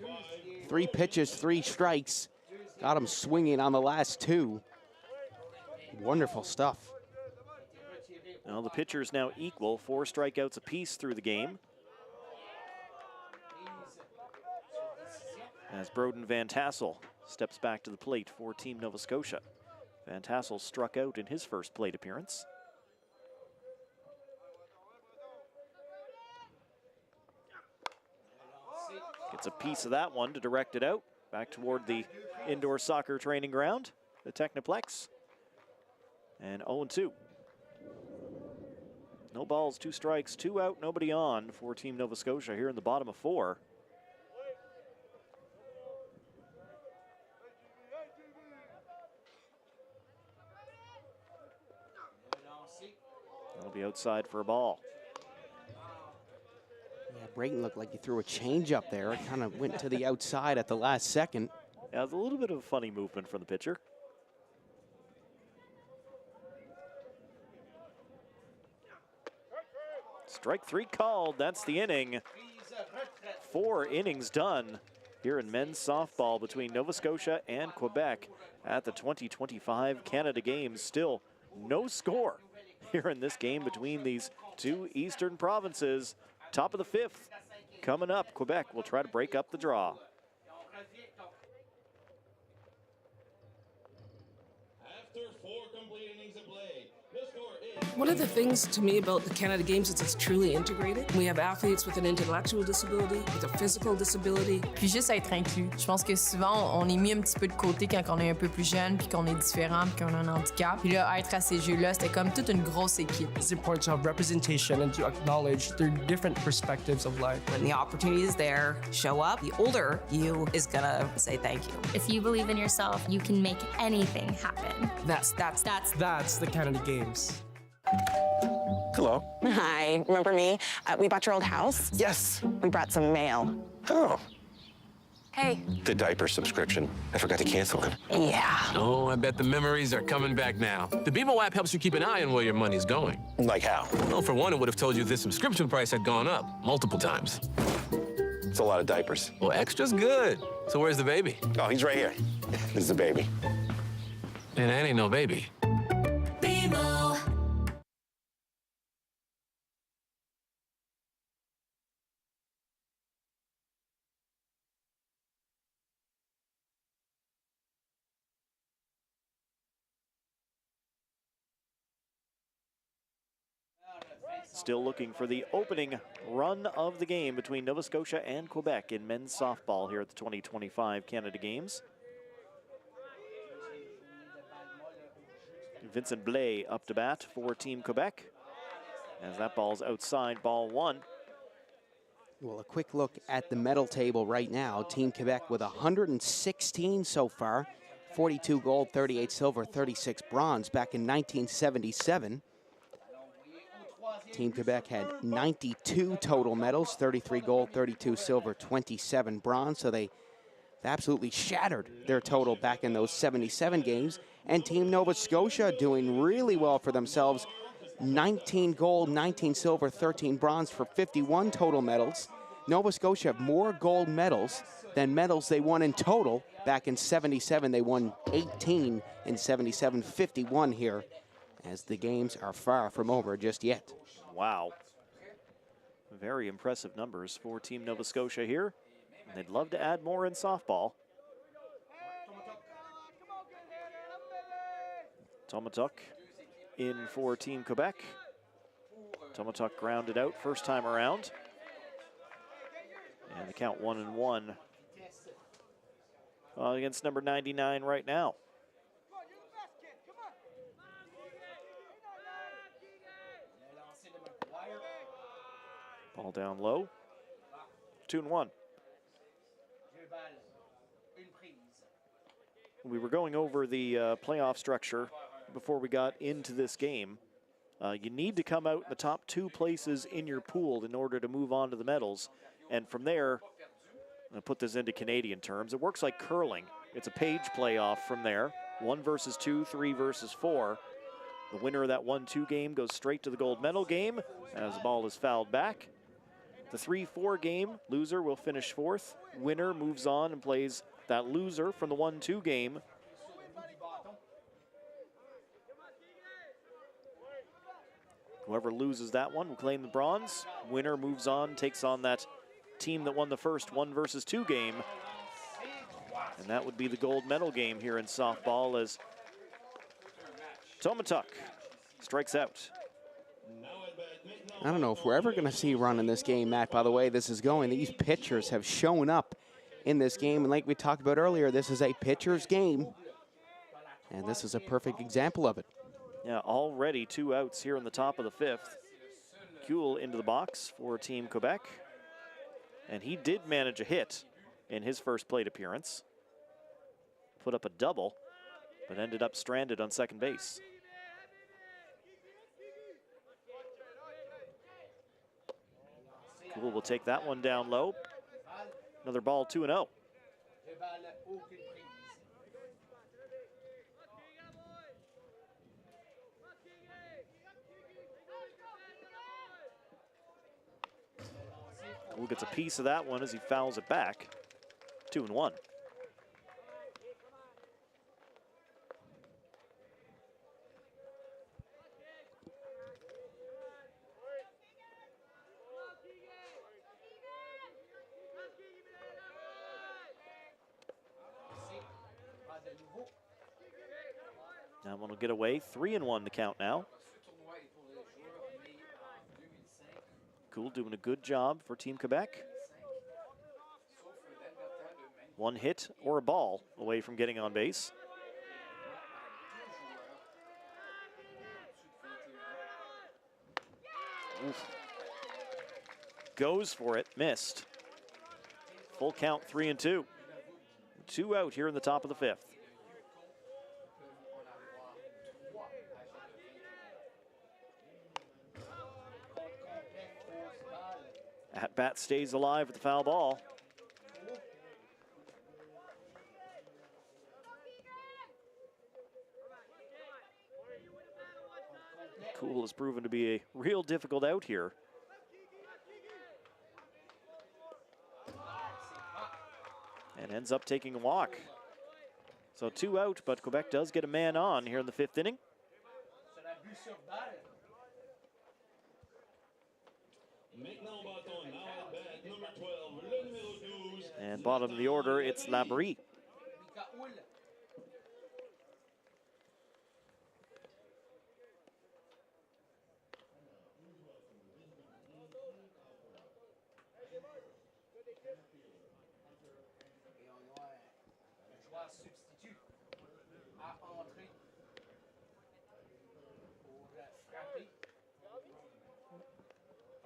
3 pitches, 3 strikes. Got him swinging on the last 2. Wonderful stuff. Well, the pitchers now equal, 4 strikeouts apiece through the game. As Broden Van Tassel steps back to the plate for Team Nova Scotia. Van Tassel struck out in his first plate appearance. Gets a piece of that one to direct it out back toward the indoor soccer training ground, the Technoplex. And 0-2. No balls, 2 strikes, 2 out, nobody on for Team Nova Scotia here in the bottom of 4. That'll be outside for a ball. Yeah, Brayton looked like he threw a change up there. It kind of went to the outside at the last second. Yeah, it was a little bit of a funny movement from the pitcher. Strike 3 called, that's the inning. 4 innings done here in men's softball between Nova Scotia and Quebec at the 2025 Canada Games. Still no score here in this game between these 2 eastern provinces. Top of the 5th coming up. Quebec will try to break up the draw. After 4 complete innings of play, the score is... One of the things to me about the Canada Games is it's truly integrated. We have athletes with an intellectual disability, with a physical disability. Puis juste être inclus. Je pense que souvent, on est mis un petit peu de côté quand on est un peu plus jeune, puis qu'on est différent, puis qu'on a un handicap. Puis là, être à ces jeux-là, c'était comme toute une grosse équipe. It's important to have representation and to acknowledge their different perspectives of life. When the opportunity is there, show up. The older you is gonna say thank you. If you believe in yourself, you can make anything happen. That's the Canada Games. Hello. Hi, remember me? We bought your old house. Yes. We brought some mail. Oh, Hey. the diaper subscription. I forgot to cancel it. Yeah. Oh, I bet the memories are coming back now. The BMO app helps you keep an eye on where your money's going. Like how? Well, for one, it would have told you this subscription price had gone up multiple times. It's a lot of diapers. Well, extra's good. So where's the baby? Oh, he's right here. This is the baby. And that ain't no baby. BMO. Still looking for the opening run of the game between Nova Scotia and Quebec in men's softball here at the 2025 Canada Games. Vincent Blais up to bat for Team Quebec. As that ball's outside, ball 1. Well, a quick look at the medal table right now. Team Quebec with 116 so far, 42 gold, 38 silver, 36 bronze. Back in 1977, Team Quebec had 92 total medals, 33 gold, 32 silver, 27 bronze. So they absolutely shattered their total back in those 77 games. And Team Nova Scotia doing really well for themselves. 19 gold, 19 silver, 13 bronze for 51 total medals. Nova Scotia have more gold medals than medals they won in total. Back in 77, they won 18 in 77, 51 here, as the games are far from over just yet. Wow. Very impressive numbers for Team Nova Scotia here. And they'd love to add more in softball. Tomatuk in for Team Quebec. Tomatuk grounded out first time around. And the count 1-1 against number 99 right now. Ball down low. 2-1. We were going over the playoff structure before we got into this game. You need to come out in the top 2 places in your pool in order to move on to the medals. And from there, I'll put this into Canadian terms, it works like curling. It's a page playoff from there. 1 versus 2, 3 versus 4. The winner of that 1-2 game goes straight to the gold medal game as the ball is fouled back. The 3-4 game, loser will finish 4th. Winner moves on and plays that loser from the 1-2 game. Whoever loses that one will claim the bronze. Winner moves on, takes on that team that won the first 1 versus 2 game. And that would be the gold medal game here in softball as Tomatuk strikes out. I don't know if we're ever going to see a run in this game, Matt, by the way this is going. These pitchers have shown up in this game, and like we talked about earlier, this is a pitcher's game, and this is a perfect example of it. Yeah, already 2 outs here in the top of the 5th. Kuhl into the box for Team Quebec, and he did manage a hit in his first plate appearance. Put up a double, but ended up stranded on second base. Kuhl will take that one down low. Another ball, 2-0. Kuhl gets a piece of that one as he fouls it back. 2-1. That one will get away. 3-1 the count now. Kuhl doing a good job for Team Quebec. 1 hit or a ball away from getting on base. Oof. Goes for it, missed. Full count, 3-2. 2 out here in the top of the 5th. At bat stays alive with the foul ball. Kuhl has proven to be a real difficult out here. And ends up taking a walk. So 2 out, but Quebec does get a man on here in the 5th inning. And bottom of the order, it's Labrie.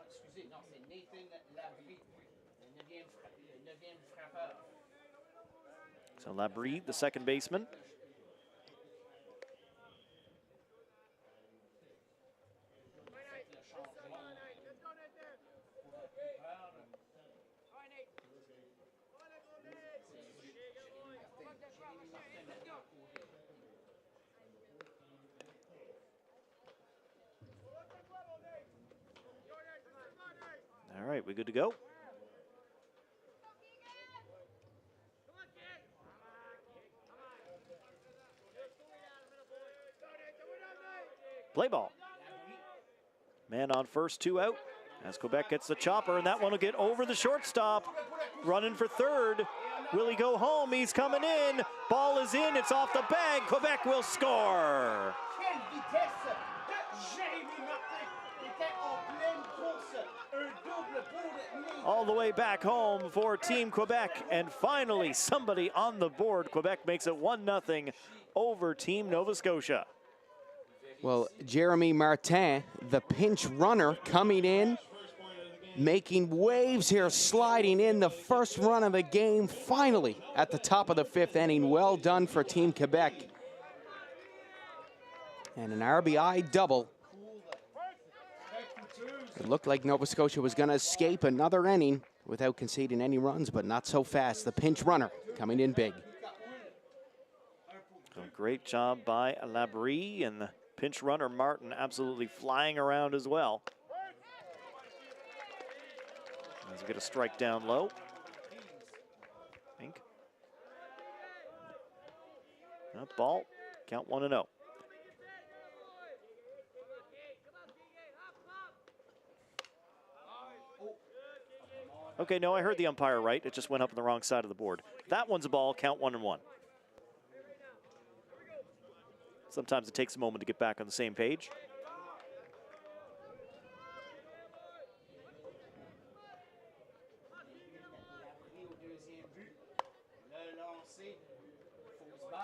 Excusez, non, c'est Nathan Labrie. So Labrie, the second baseman. All right, we good to go? Play ball. Man on first, 2 out. As Quebec gets the chopper, and that one will get over the shortstop. Running for third. Will he go home? He's coming in. Ball is in. It's off the bag. Quebec will score. All the way back home for Team Quebec, and finally somebody on the board. Quebec makes it 1-0 over Team Nova Scotia. Well, Jeremy Martin, the pinch runner, coming in, making waves here, sliding in the first run of the game, finally at the top of the 5th inning. Well done for Team Quebec. And an RBI double. It looked like Nova Scotia was going to escape another inning without conceding any runs, but not so fast. The pinch runner coming in big. A great job by Labrie, and the pinch runner Martin absolutely flying around as well. As we get a strike down low. Pink. Up ball, count 1-0. Okay, no, I heard the umpire right. It just went up on the wrong side of the board. That one's a ball, count 1-1. Sometimes it takes a moment to get back on the same page.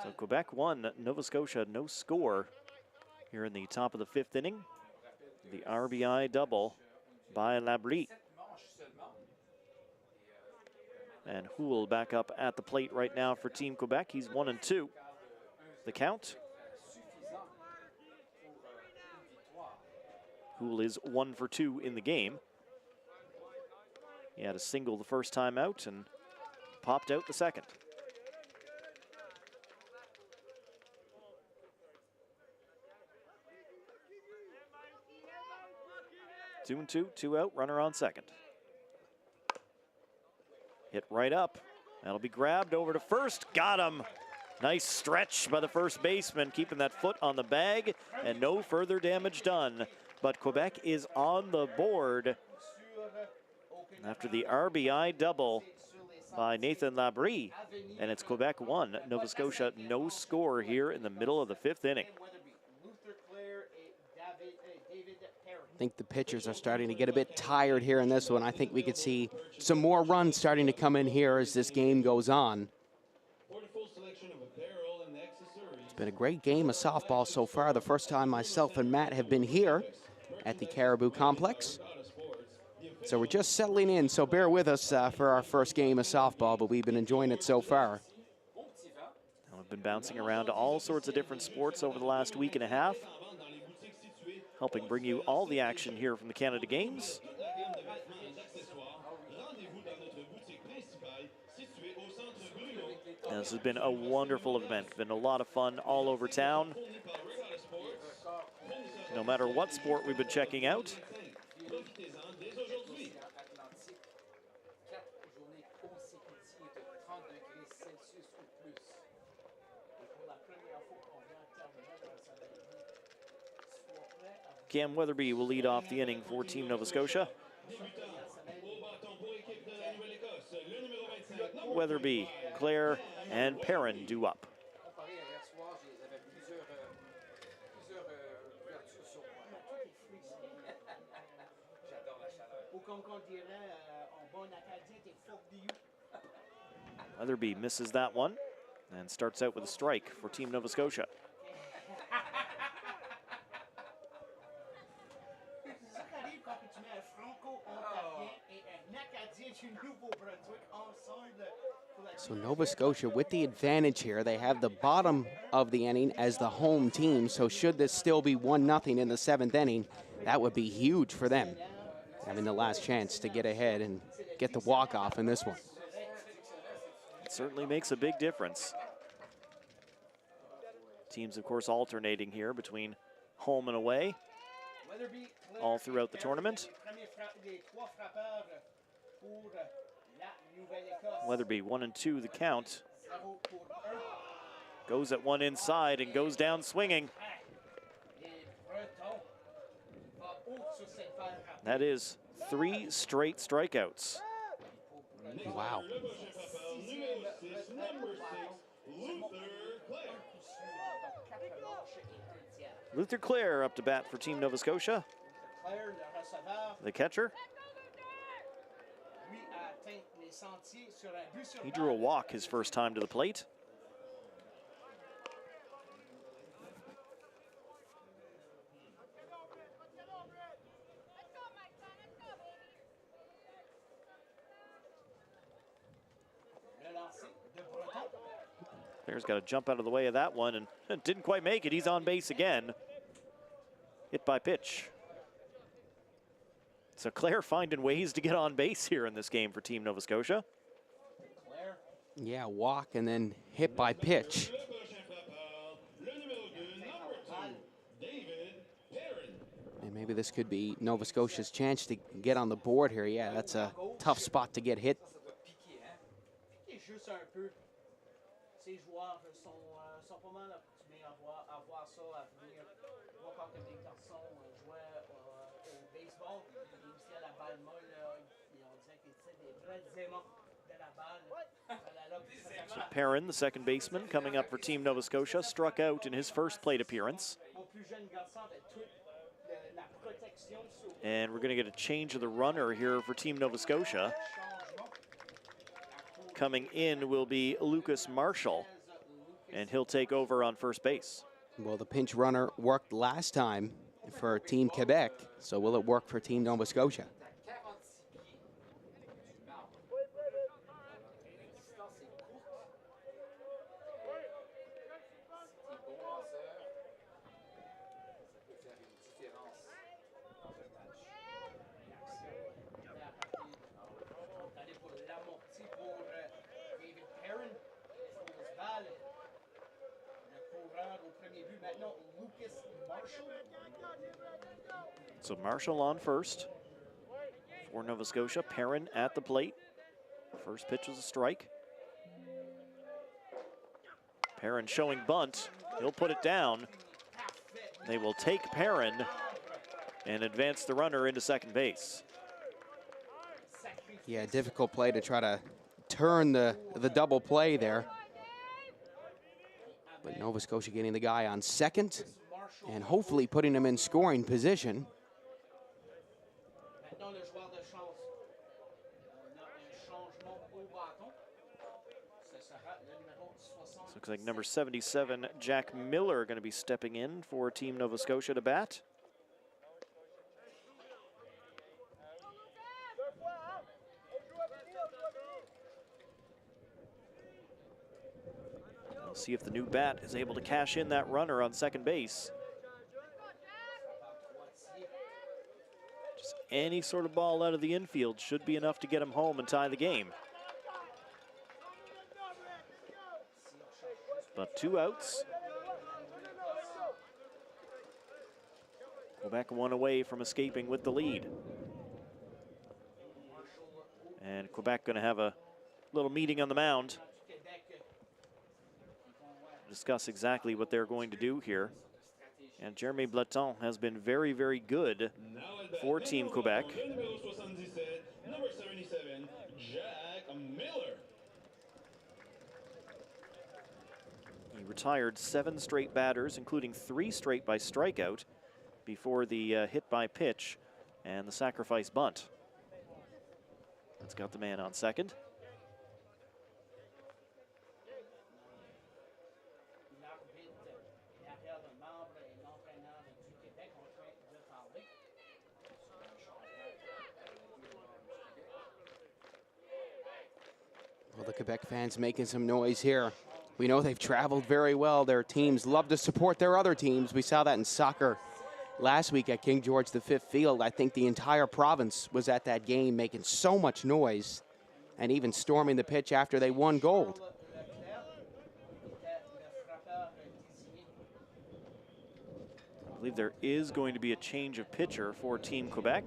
So Quebec 1, Nova Scotia no score here in the top of the 5th inning. The RBI double by Labrie. And Houle back up at the plate right now for Team Quebec. He's 1-2. The count. Houle is 1 for 2 in the game. He had a single the first time out and popped out the second. Two and two out, runner on second. Hit right up. That'll be grabbed over to first. Got him. Nice stretch by the first baseman, keeping that foot on the bag, and no further damage done. But Quebec is on the board after the RBI double by Nathan Labrie. And it's Quebec 1, Nova Scotia no score here in the middle of the 5th inning. I think the pitchers are starting to get a bit tired here in this one. I think we could see some more runs starting to come in here as this game goes on. It's been a great game of softball so far. The first time myself and Matt have been here at the Caribou Complex. So we're just settling in, so bear with us for our first game of softball, but we've been enjoying it so far. We've been bouncing around to all sorts of different sports over the last week and a half, helping bring you all the action here from the Canada Games. And this has been a wonderful event. Been a lot of fun all over town. No matter what sport we've been checking out. Cam Weatherby will lead off the inning for Team Nova Scotia. Weatherby, Claire, and Perrin due up. Weatherby misses that one and starts out with a strike for Team Nova Scotia. So Nova Scotia with the advantage here. They have the bottom of the inning as the home team. So should this still be 1-0 in the 7th inning, that would be huge for them, having the last chance to get ahead and get the walk-off in this one. It certainly makes a big difference. Teams, of course, alternating here between home and away all throughout the tournament. Weatherby 1-2 the count. Goes at one inside and goes down swinging. That is 3 straight strikeouts. Wow. Luther Clare up to bat for Team Nova Scotia. The catcher. He drew a walk his first time to the plate. Clare's got to jump out of the way of that one and didn't quite make it. He's on base again. Hit by pitch. So Clare finding ways to get on base here in this game for Team Nova Scotia. Yeah, walk and then hit by pitch. And maybe this could be Nova Scotia's chance to get on the board here. Yeah, that's a tough spot to get hit. So Perrin, the second baseman, coming up for Team Nova Scotia, struck out in his first plate appearance. And we're going to get a change of the runner here for Team Nova Scotia. Coming in will be Lucas Marshall, and he'll take over on first base. Well, the pinch runner worked last time for Team Quebec, so will it work for Team Nova Scotia? So Marshall on first for Nova Scotia. Perrin at the plate. First pitch was a strike. Perrin showing bunt. He'll put it down. They will take Perrin and advance the runner into second base. Yeah, difficult play to try to turn the double play there. But Nova Scotia getting the guy on second and hopefully putting him in scoring position. Looks like number 77, Jack Miller, going to be stepping in for Team Nova Scotia to bat. We'll see if the new bat is able to cash in that runner on second base. Just any sort of ball out of the infield should be enough to get him home and tie the game. But 2 outs. Quebec 1 away from escaping with the lead. And Quebec going to have a little meeting on the mound. Discuss exactly what they're going to do here. And Jeremy Bleton has been very, very good for Team Quebec. Number 77, Jack Miller. He retired 7 straight batters, including 3 straight by strikeout, before the hit by pitch and the sacrifice bunt. That's got the man on second. Well, the Quebec fans making some noise here. We know they've traveled very well. Their teams love to support their other teams. We saw that in soccer last week at King George V Field. I think the entire province was at that game making so much noise and even storming the pitch after they won gold. I believe there is going to be a change of pitcher for Team Quebec.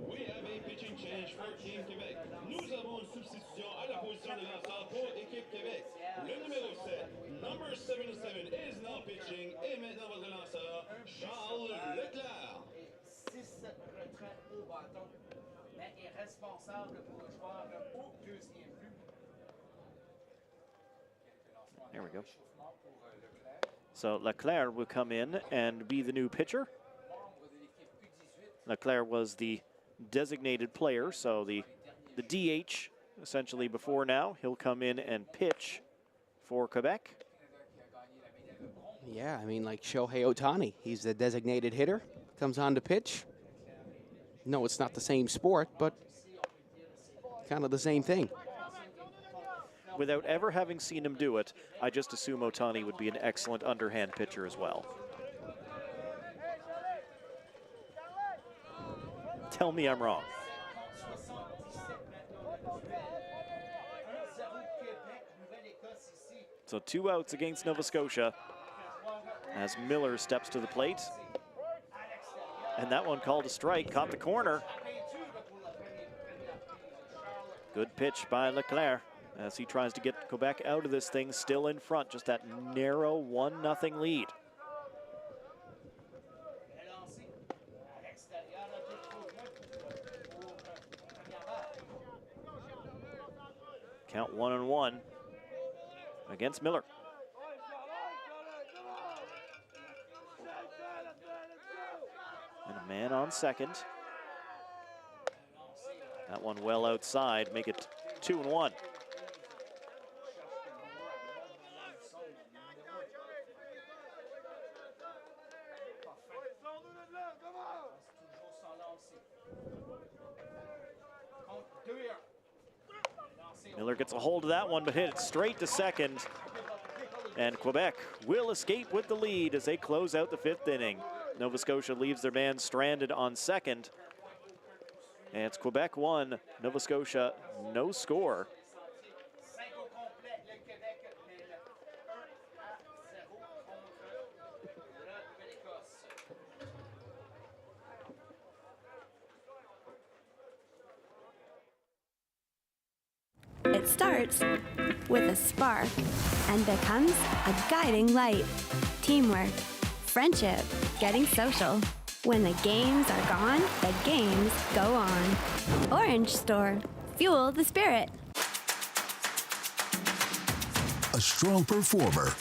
We have a pitching change for Team Québec. Nous avons une substitution à la position de lanceur pour équipe Québec. Le numéro 7, number 77, is now pitching. Et maintenant votre lanceur, Charles Leclerc. 6 retraits au bâton, mais est responsable pour le joueur au deuxième but. There we go. So Leclerc will come in and be the new pitcher. Leclerc was the designated player, so the DH essentially before now. He'll come in and pitch for Quebec. Yeah, I mean, like Shohei Ohtani, he's the designated hitter, comes on to pitch. No, it's not the same sport, but kind of the same thing. Without ever having seen him do it, I just assume Ohtani would be an excellent underhand pitcher as well. Tell me I'm wrong. So 2 outs against Nova Scotia as Miller steps to the plate. And that one called a strike, caught the corner. Good pitch by Leclerc as he tries to get Quebec out of this thing, still in front, just that narrow 1-0 lead. Count 1-1 against Miller. And a man on second. That one well outside, make it 2-1. Miller gets a hold of that one, but hit it straight to second. And Quebec will escape with the lead as they close out the 5th inning. Nova Scotia leaves their man stranded on second. And it's Quebec 1, Nova Scotia no score. It starts with a spark and becomes a guiding light. Teamwork, friendship, getting social. When the games are gone, the games go on. Orange Store. Fuel the spirit. A strong performer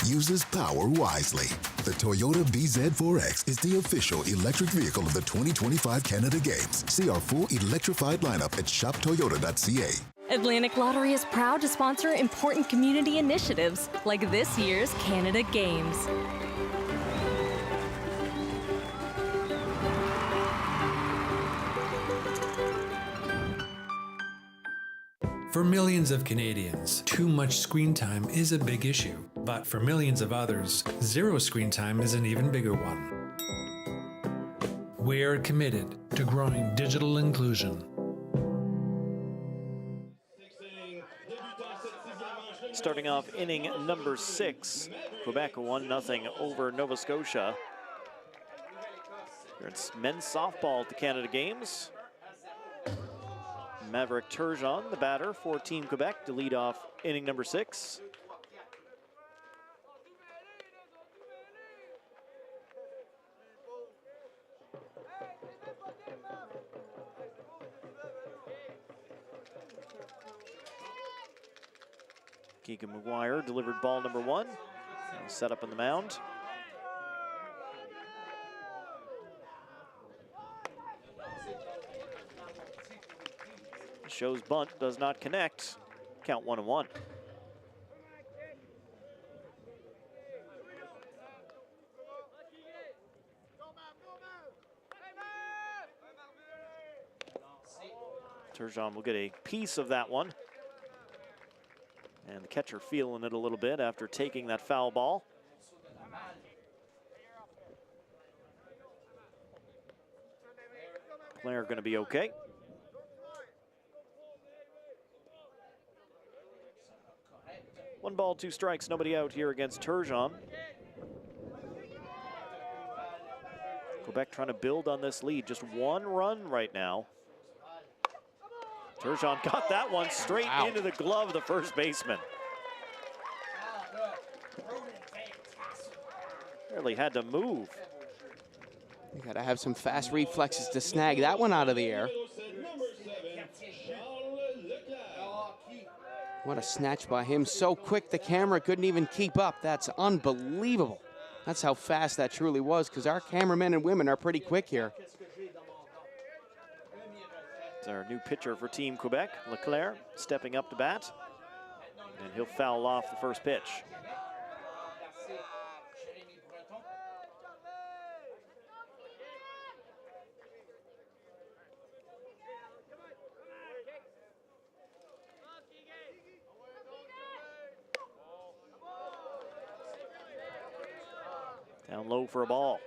uses power wisely. The Toyota BZ4X is the official electric vehicle of the 2025 Canada Games. See our full electrified lineup at shoptoyota.ca. Atlantic Lottery is proud to sponsor important community initiatives like this year's Canada Games. For millions of Canadians, too much screen time is a big issue. But for millions of others, zero screen time is an even bigger one. We are committed to growing digital inclusion. Starting off inning number 6, Quebec 1-0 over Nova Scotia. Here it's men's softball at the Canada Games. Maverick Turgeon, the batter for Team Quebec, to lead off inning number 6. Keegan McGuire delivered ball number 1. Set up on the mound. Shows bunt, does not connect. Count 1-1. Turgeon will get a piece of that one. And the catcher feeling it a little bit after taking that foul ball. Claire going to be okay. One ball, two strikes, nobody out here against Turgeon. Quebec trying to build on this lead. Just one run right now. Turgeon got that one straight into the glove of the first baseman. Barely had to move. You got to have some fast reflexes to snag that one out of the air. What a snatch by him. So quick the camera couldn't even keep up. That's unbelievable. That's how fast that truly was, because our cameramen and women are pretty quick here. It's our new pitcher for Team Quebec, Leclerc, stepping up to bat. And he'll foul off the first pitch. Down low for a ball.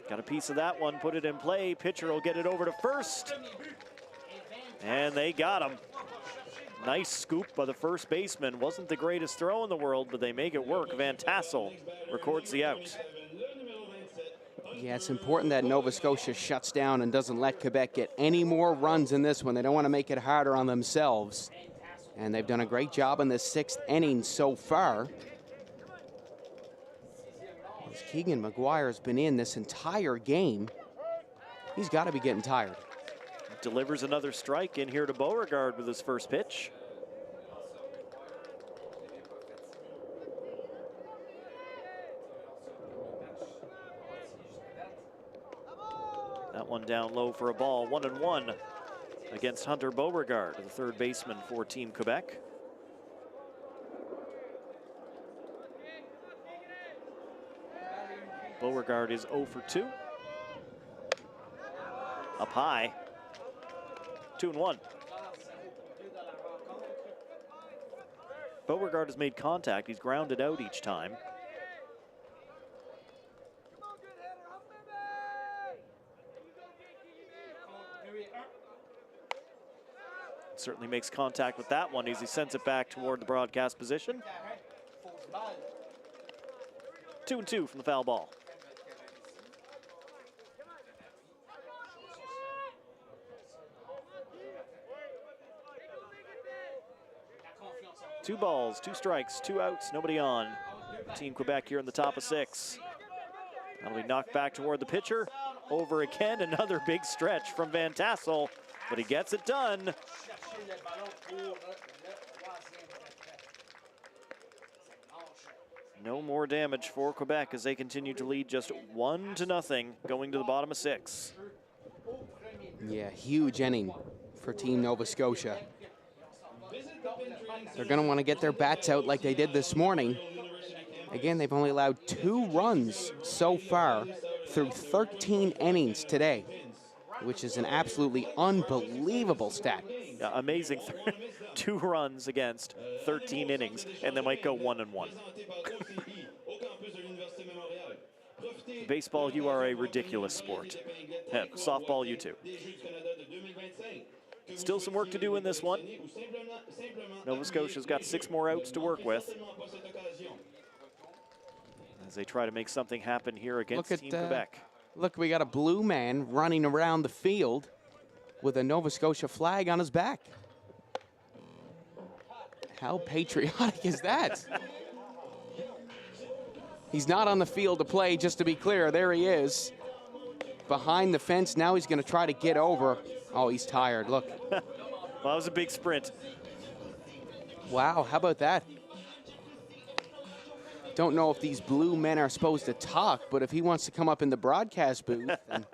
Got a piece of that one, put it in play. Pitcher will get it over to first. And they got him. Nice scoop by the first baseman. Wasn't the greatest throw in the world, but they make it work. Van Tassel records the out. Yeah, it's important that Nova Scotia shuts down and doesn't let Quebec get any more runs in this one. They don't want to make it harder on themselves. And they've done a great job in the sixth inning so far. As Keegan McGuire's been in this entire game, he's got to be getting tired. Delivers another strike in here to Beauregard with his first pitch. That one down low for a ball. 1-1 against Hunter Beauregard, the third baseman for Team Quebec. Beauregard is 0 for 2. Up high. 2-1. Beauregard has made contact. He's grounded out each time. Certainly makes contact with that one as he sends it back toward the broadcast position. 2-2 from the foul ball. Two balls, two strikes, two outs, nobody on. Team Quebec here in the top of 6. That'll be knocked back toward the pitcher. Over again, another big stretch from Van Tassel, but he gets it done. No more damage for Quebec as they continue to lead just 1-0 going to the bottom of 6. Yeah, huge inning for Team Nova Scotia. They're going to want to get their bats out like they did this morning. Again, they've only allowed 2 runs so far through 13 innings today, which is an absolutely unbelievable stat. Yeah, amazing. 2 runs against 13 innings, and they might go 1-1. Baseball, you are a ridiculous sport. Softball, you too. Still some work to do in this one. Nova Scotia's got 6 more outs to work with as they try to make something happen here against Team Quebec. Look, we got a blue man running around the field with a Nova Scotia flag on his back. How patriotic is that? He's not on the field to play, just to be clear. There he is, behind the fence. Now he's going to try to get over. Oh, he's tired, look. Well, that was a big sprint. Wow, how about that? Don't know if these blue men are supposed to talk, but if he wants to come up in the broadcast booth. Then...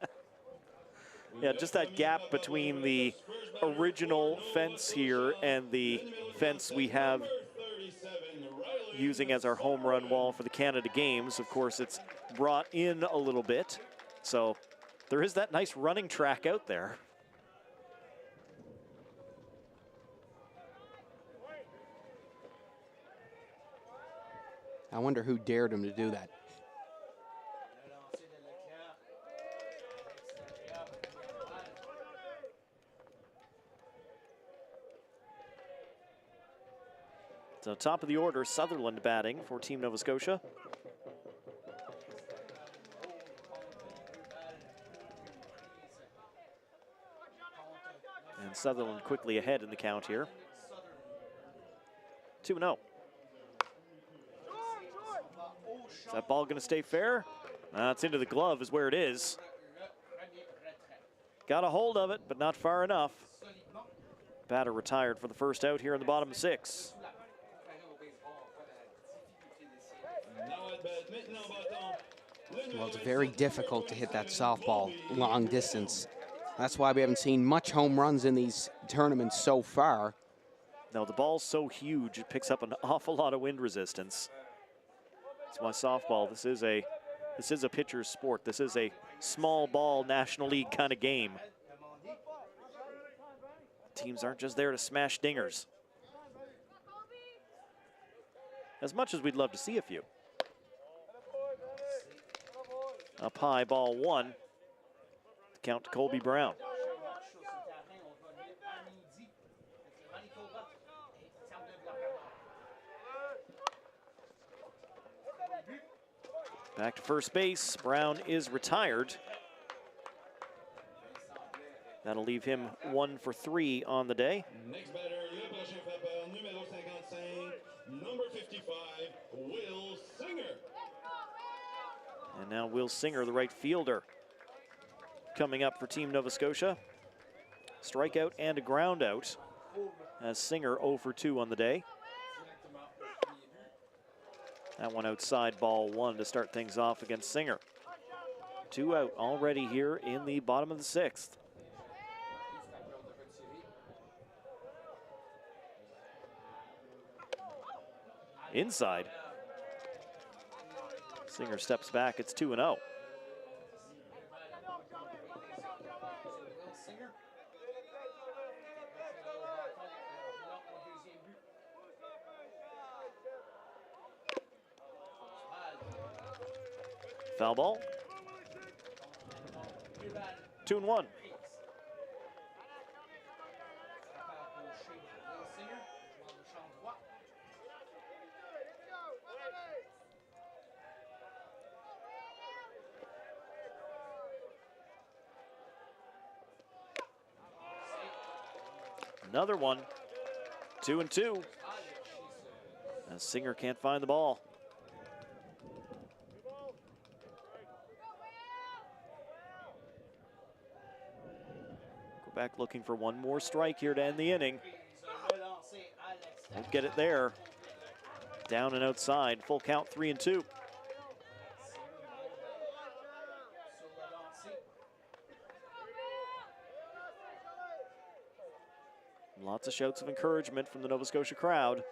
Yeah, just that gap between the original fence here and the fence we have using as our home run wall for the Canada Games. Of course, it's brought in a little bit. So there is that nice running track out there. I wonder who dared him to do that. So top of the order, Sutherland batting for Team Nova Scotia. And Sutherland quickly ahead in the count here. 2-0. Is that ball going to stay fair? It's into the glove is where it is. Got a hold of it, but not far enough. Batter retired for the first out here in the bottom 6. Well, it's very difficult to hit that softball long distance. That's why we haven't seen much home runs in these tournaments so far. No, the ball's so huge, it picks up an awful lot of wind resistance. That's why softball, this is a pitcher's sport. This is a small ball National League kind of game. Teams aren't just there to smash dingers. As much as we'd love to see a few. Up high, ball 1. Count to Colby Brown. Back to first base. Brown is retired. That'll leave him 1 for 3 on the day. Next batter, le prochain frappeur, numéro 55, number 55, Will Singer. And now Will Singer, the right fielder, coming up for Team Nova Scotia. Strikeout and a ground out as Singer 0 for 2 on the day. That one outside, ball 1 to start things off against Singer. 2 out already here in the bottom of the 6th. Inside. Singer steps back, it's 2-0. Foul ball. 2-1. Another one. 2-2. As Singer can't find the ball. Quebec looking for one more strike here to end the inning. Won't get it there. Down and outside. Full count, 3-2. Lots of shouts of encouragement from the Nova Scotia crowd.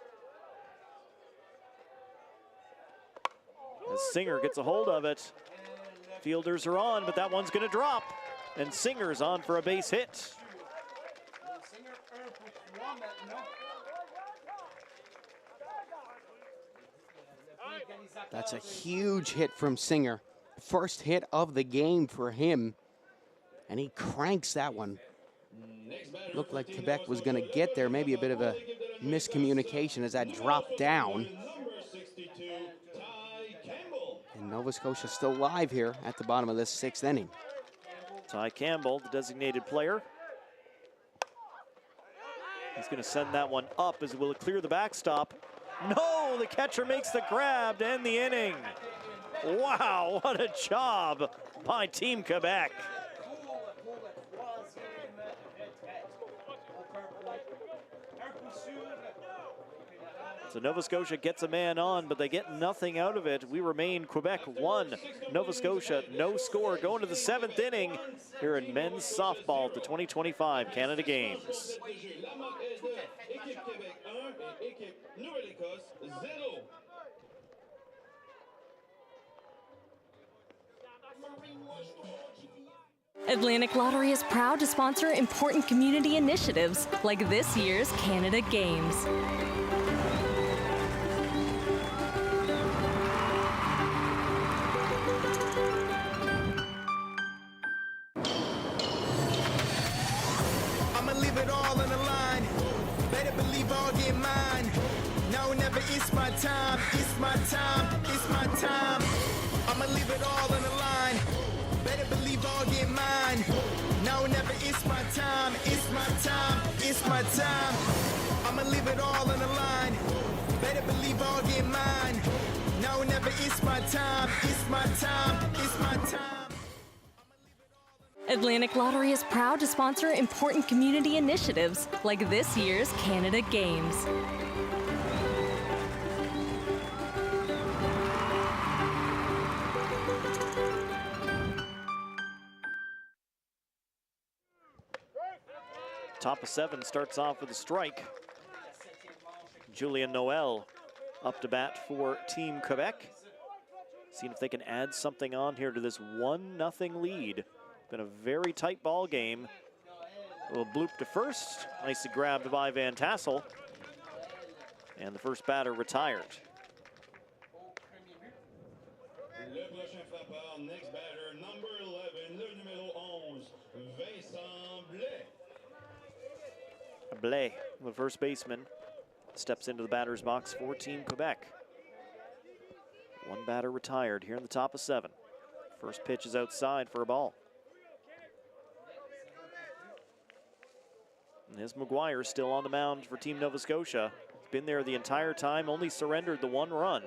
As Singer gets a hold of it. Fielders are on, but that one's going to drop. And Singer's on for a base hit. That's a huge hit from Singer. First hit of the game for him. And he cranks that one. Looked like Quebec was going to get there. Maybe a bit of a miscommunication as that dropped down. And Nova Scotia still live here at the bottom of this 6th inning. Ty Campbell, the designated player. He's going to send that one up as will it clear the backstop. No, the catcher makes the grab to end the inning. Wow, what a job by Team Quebec. So Nova Scotia gets a man on, but they get nothing out of it. We remain Quebec 1, Nova Scotia no score going to the 7th inning here in men's softball at the 2025 Canada Games. Atlantic Lottery is proud to sponsor important community initiatives like this year's Canada Games. I'ma leave it all on the line. Better believe I'll get mine. No, never, it's my time. It's my time. It's my time. I'ma leave it all on the line. Better believe I'll get mine. No, never, it's my time. It's my time. It's my time. I'ma leave it all on the line. Better believe I'll get mine. No, never, it's my time. It's my time. It's my time. Atlantic Lottery is proud to sponsor important community initiatives like this year's Canada Games. Top of 7 starts off with a strike. Julien Noel up to bat for Team Quebec. Seeing if they can add something on here to this 1-0 lead. Been a very tight ball game. A little bloop to first. Nicely grabbed by Van Tassel. And the first batter retired. Le prochain frappeur, next batter, number 11, le numéro 11, Vincent Blais. Blais, the first baseman, steps into the batter's box for Team Quebec. One batter retired here in the top of 7. First pitch is outside for a ball. And his McGuire still on the mound for Team Nova Scotia. He's been there the entire time, only surrendered the 1 run.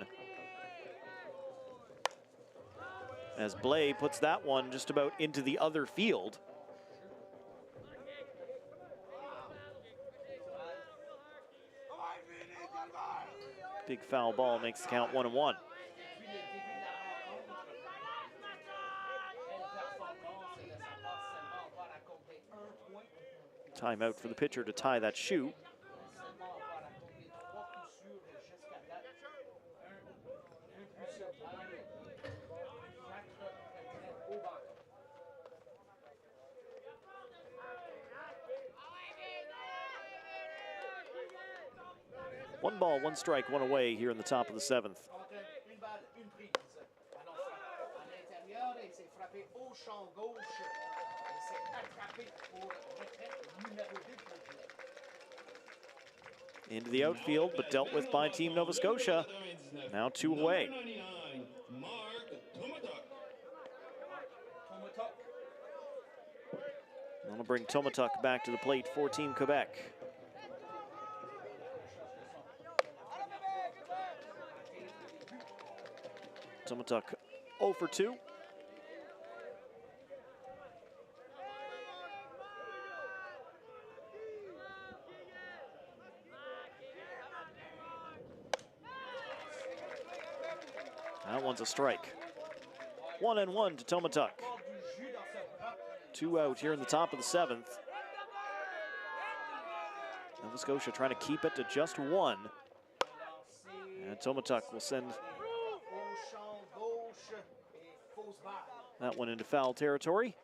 As Blais puts that one just about into the other field. Big foul ball makes the count 1-1. Timeout for the pitcher to tie that shoe. One ball, one strike, one away here in the top of the 7th. Into the outfield, but dealt with by Team Nova Scotia. Now 2 away. That'll bring Tomatuk back to the plate for Team Quebec. Tomatuk 0 for 2. That one's a strike. 1-1 to Tomatuk. 2 out here in the top of the 7th. Nova Scotia trying to keep it to just 1. And Tomatuk will send that one into foul territory.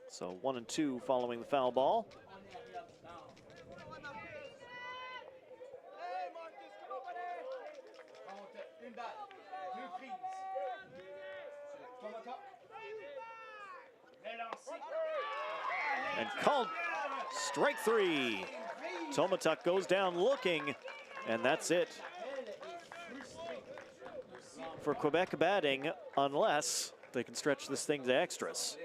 So 1-2 following the foul ball. And called strike 3. Tomatuk goes down looking, and that's it for Quebec batting, unless they can stretch this thing to extras.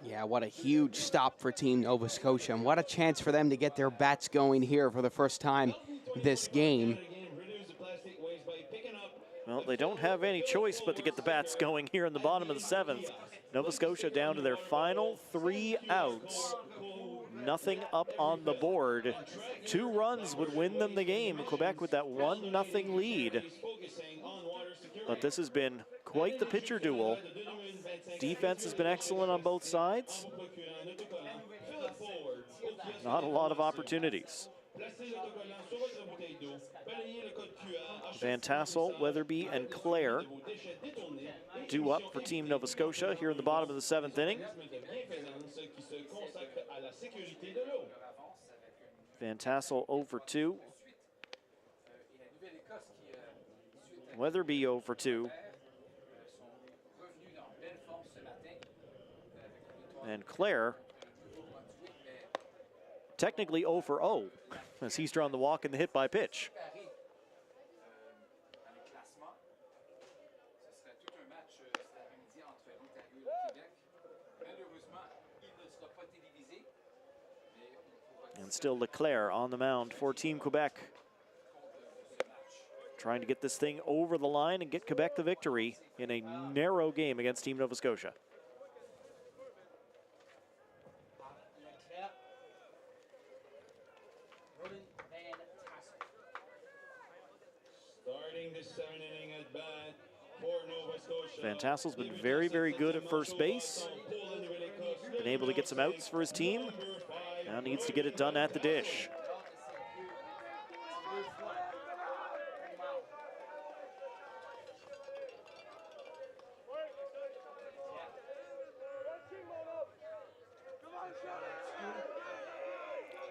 Yeah, what a huge stop for Team Nova Scotia, and what a chance for them to get their bats going here for the first time this game. Well, they don't have any choice but to get the bats going here in the bottom of the 7th. Nova Scotia down to their final 3 outs. Nothing up on the board. 2 runs would win them the game. Quebec with that 1-0 lead. But this has been quite the pitcher duel. Defense has been excellent on both sides. Not a lot of opportunities. Van Tassel, Weatherby, and Clare due up for Team Nova Scotia here in the bottom of the 7th inning. Van Tassel 0 for 2. Weatherby 0 for 2. And Clare technically 0 for 0 as he's drawn the walk and the hit by pitch. And still Leclerc on the mound for Team Quebec. Trying to get this thing over the line and get Quebec the victory in a narrow game against Team Nova Scotia. Starting the 7th inning at bat for Nova Scotia. Van Tassel's been very, very good at first base. Been able to get some outs for his team. Now needs to get it done at the dish.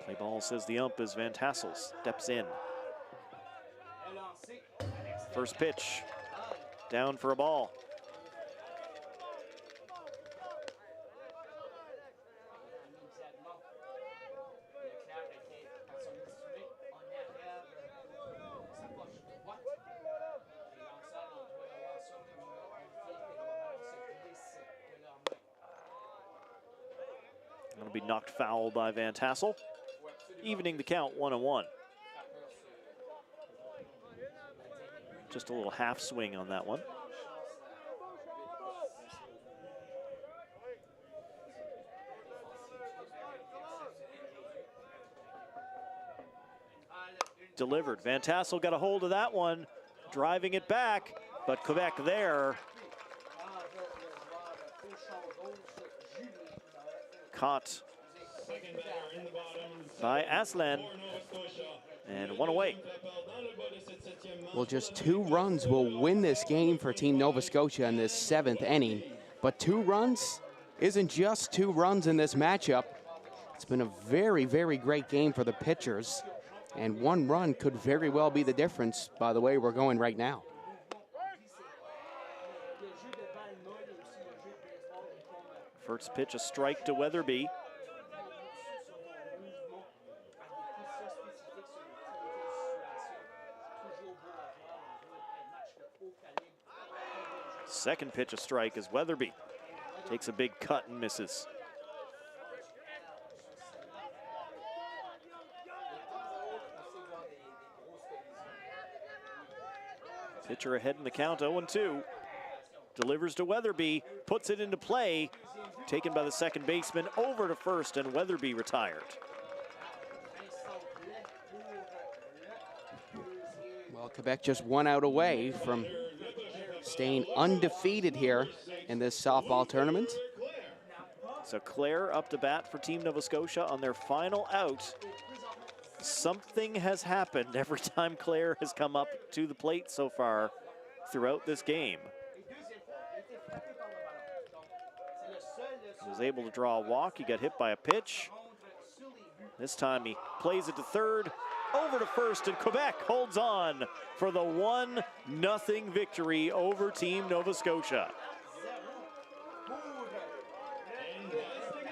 Play ball, says the ump, as Van Tassel steps in. First pitch, down for a ball. Going to be knocked foul by Van Tassel, evening the count 1-1. Just a little half swing on that one. Delivered. Van Tassel got a hold of that one, driving it back, but Quebec there. Caught by Aslan, and one away. Well, just 2 runs will win this game for Team Nova Scotia in this 7th inning. But 2 runs isn't just 2 runs in this matchup. It's been a very, very great game for the pitchers. And 1 run could very well be the difference by the way we're going right now. First pitch, a strike to Weatherby. Second pitch, a strike, as Weatherby takes a big cut and misses. Pitcher ahead in the count, 0-2. Delivers to Weatherby, puts it into play. Taken by the second baseman over to first, and Weatherby retired. Well, Quebec just 1 out away from staying undefeated here in this softball tournament. So Clare up to bat for Team Nova Scotia on their final out. Something has happened every time Clare has come up to the plate so far throughout this game. He was able to draw a walk. He got hit by a pitch. This time he plays it to third, over to first, and Quebec holds on for the 1-0 victory over Team Nova Scotia.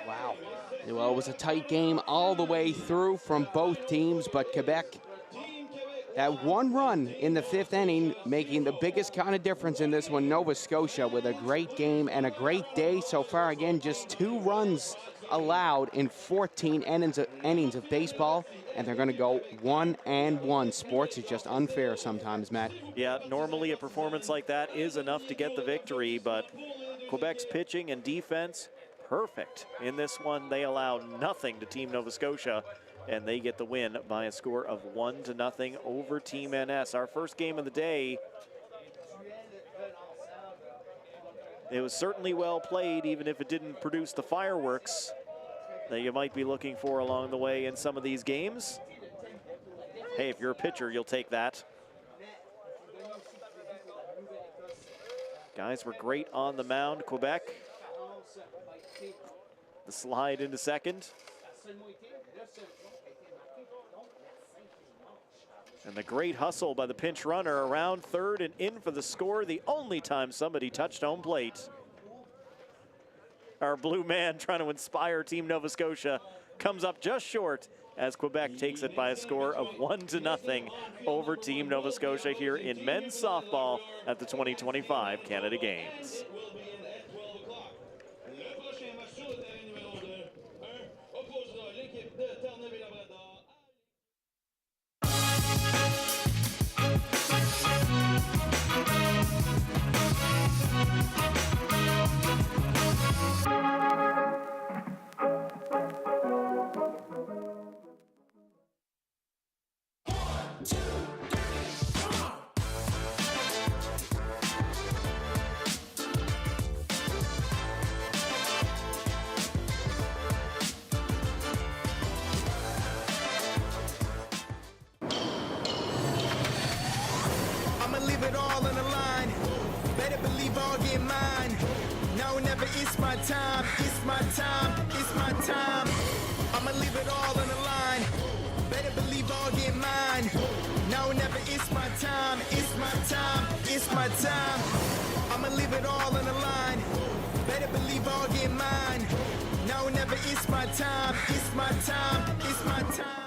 Wow. Well, it was a tight game all the way through from both teams, but Quebec, that 1 run in the 5th inning, making the biggest kind of difference in this one. Nova Scotia with a great game and a great day so far. Again, just 2 runs allowed in 14 innings of baseball, and they're going to go 1-1. Sports is just unfair sometimes, Matt. Yeah, normally a performance like that is enough to get the victory, but Quebec's pitching and defense, perfect. In this one, they allow nothing to Team Nova Scotia, and they get the win by a score of 1-0 over Team NS. Our first game of the day. It was certainly well played, even if it didn't produce the fireworks. that you might be looking for along the way in some of these games. Hey, if you're a pitcher, you'll take that. Guys were great on the mound, Quebec. The slide into second. And the great hustle by the pinch runner around third and in for the score, the only time somebody touched home plate. Our blue man trying to inspire Team Nova Scotia comes up just short as Quebec takes it by a score of 1-0 over Team Nova Scotia here in men's softball at the 2025 Canada Games. I'ma leave it all on the line. Better believe I'll get mine. Now or never, it's my time. It's my time. It's my time. I'ma leave it all on the line. Better believe I'll get mine. Now or never, it's my time. It's my time. It's my time. I'ma leave it all on the line. Better believe I'll get mine. Now or never, it's my time. It's my time. It's my time.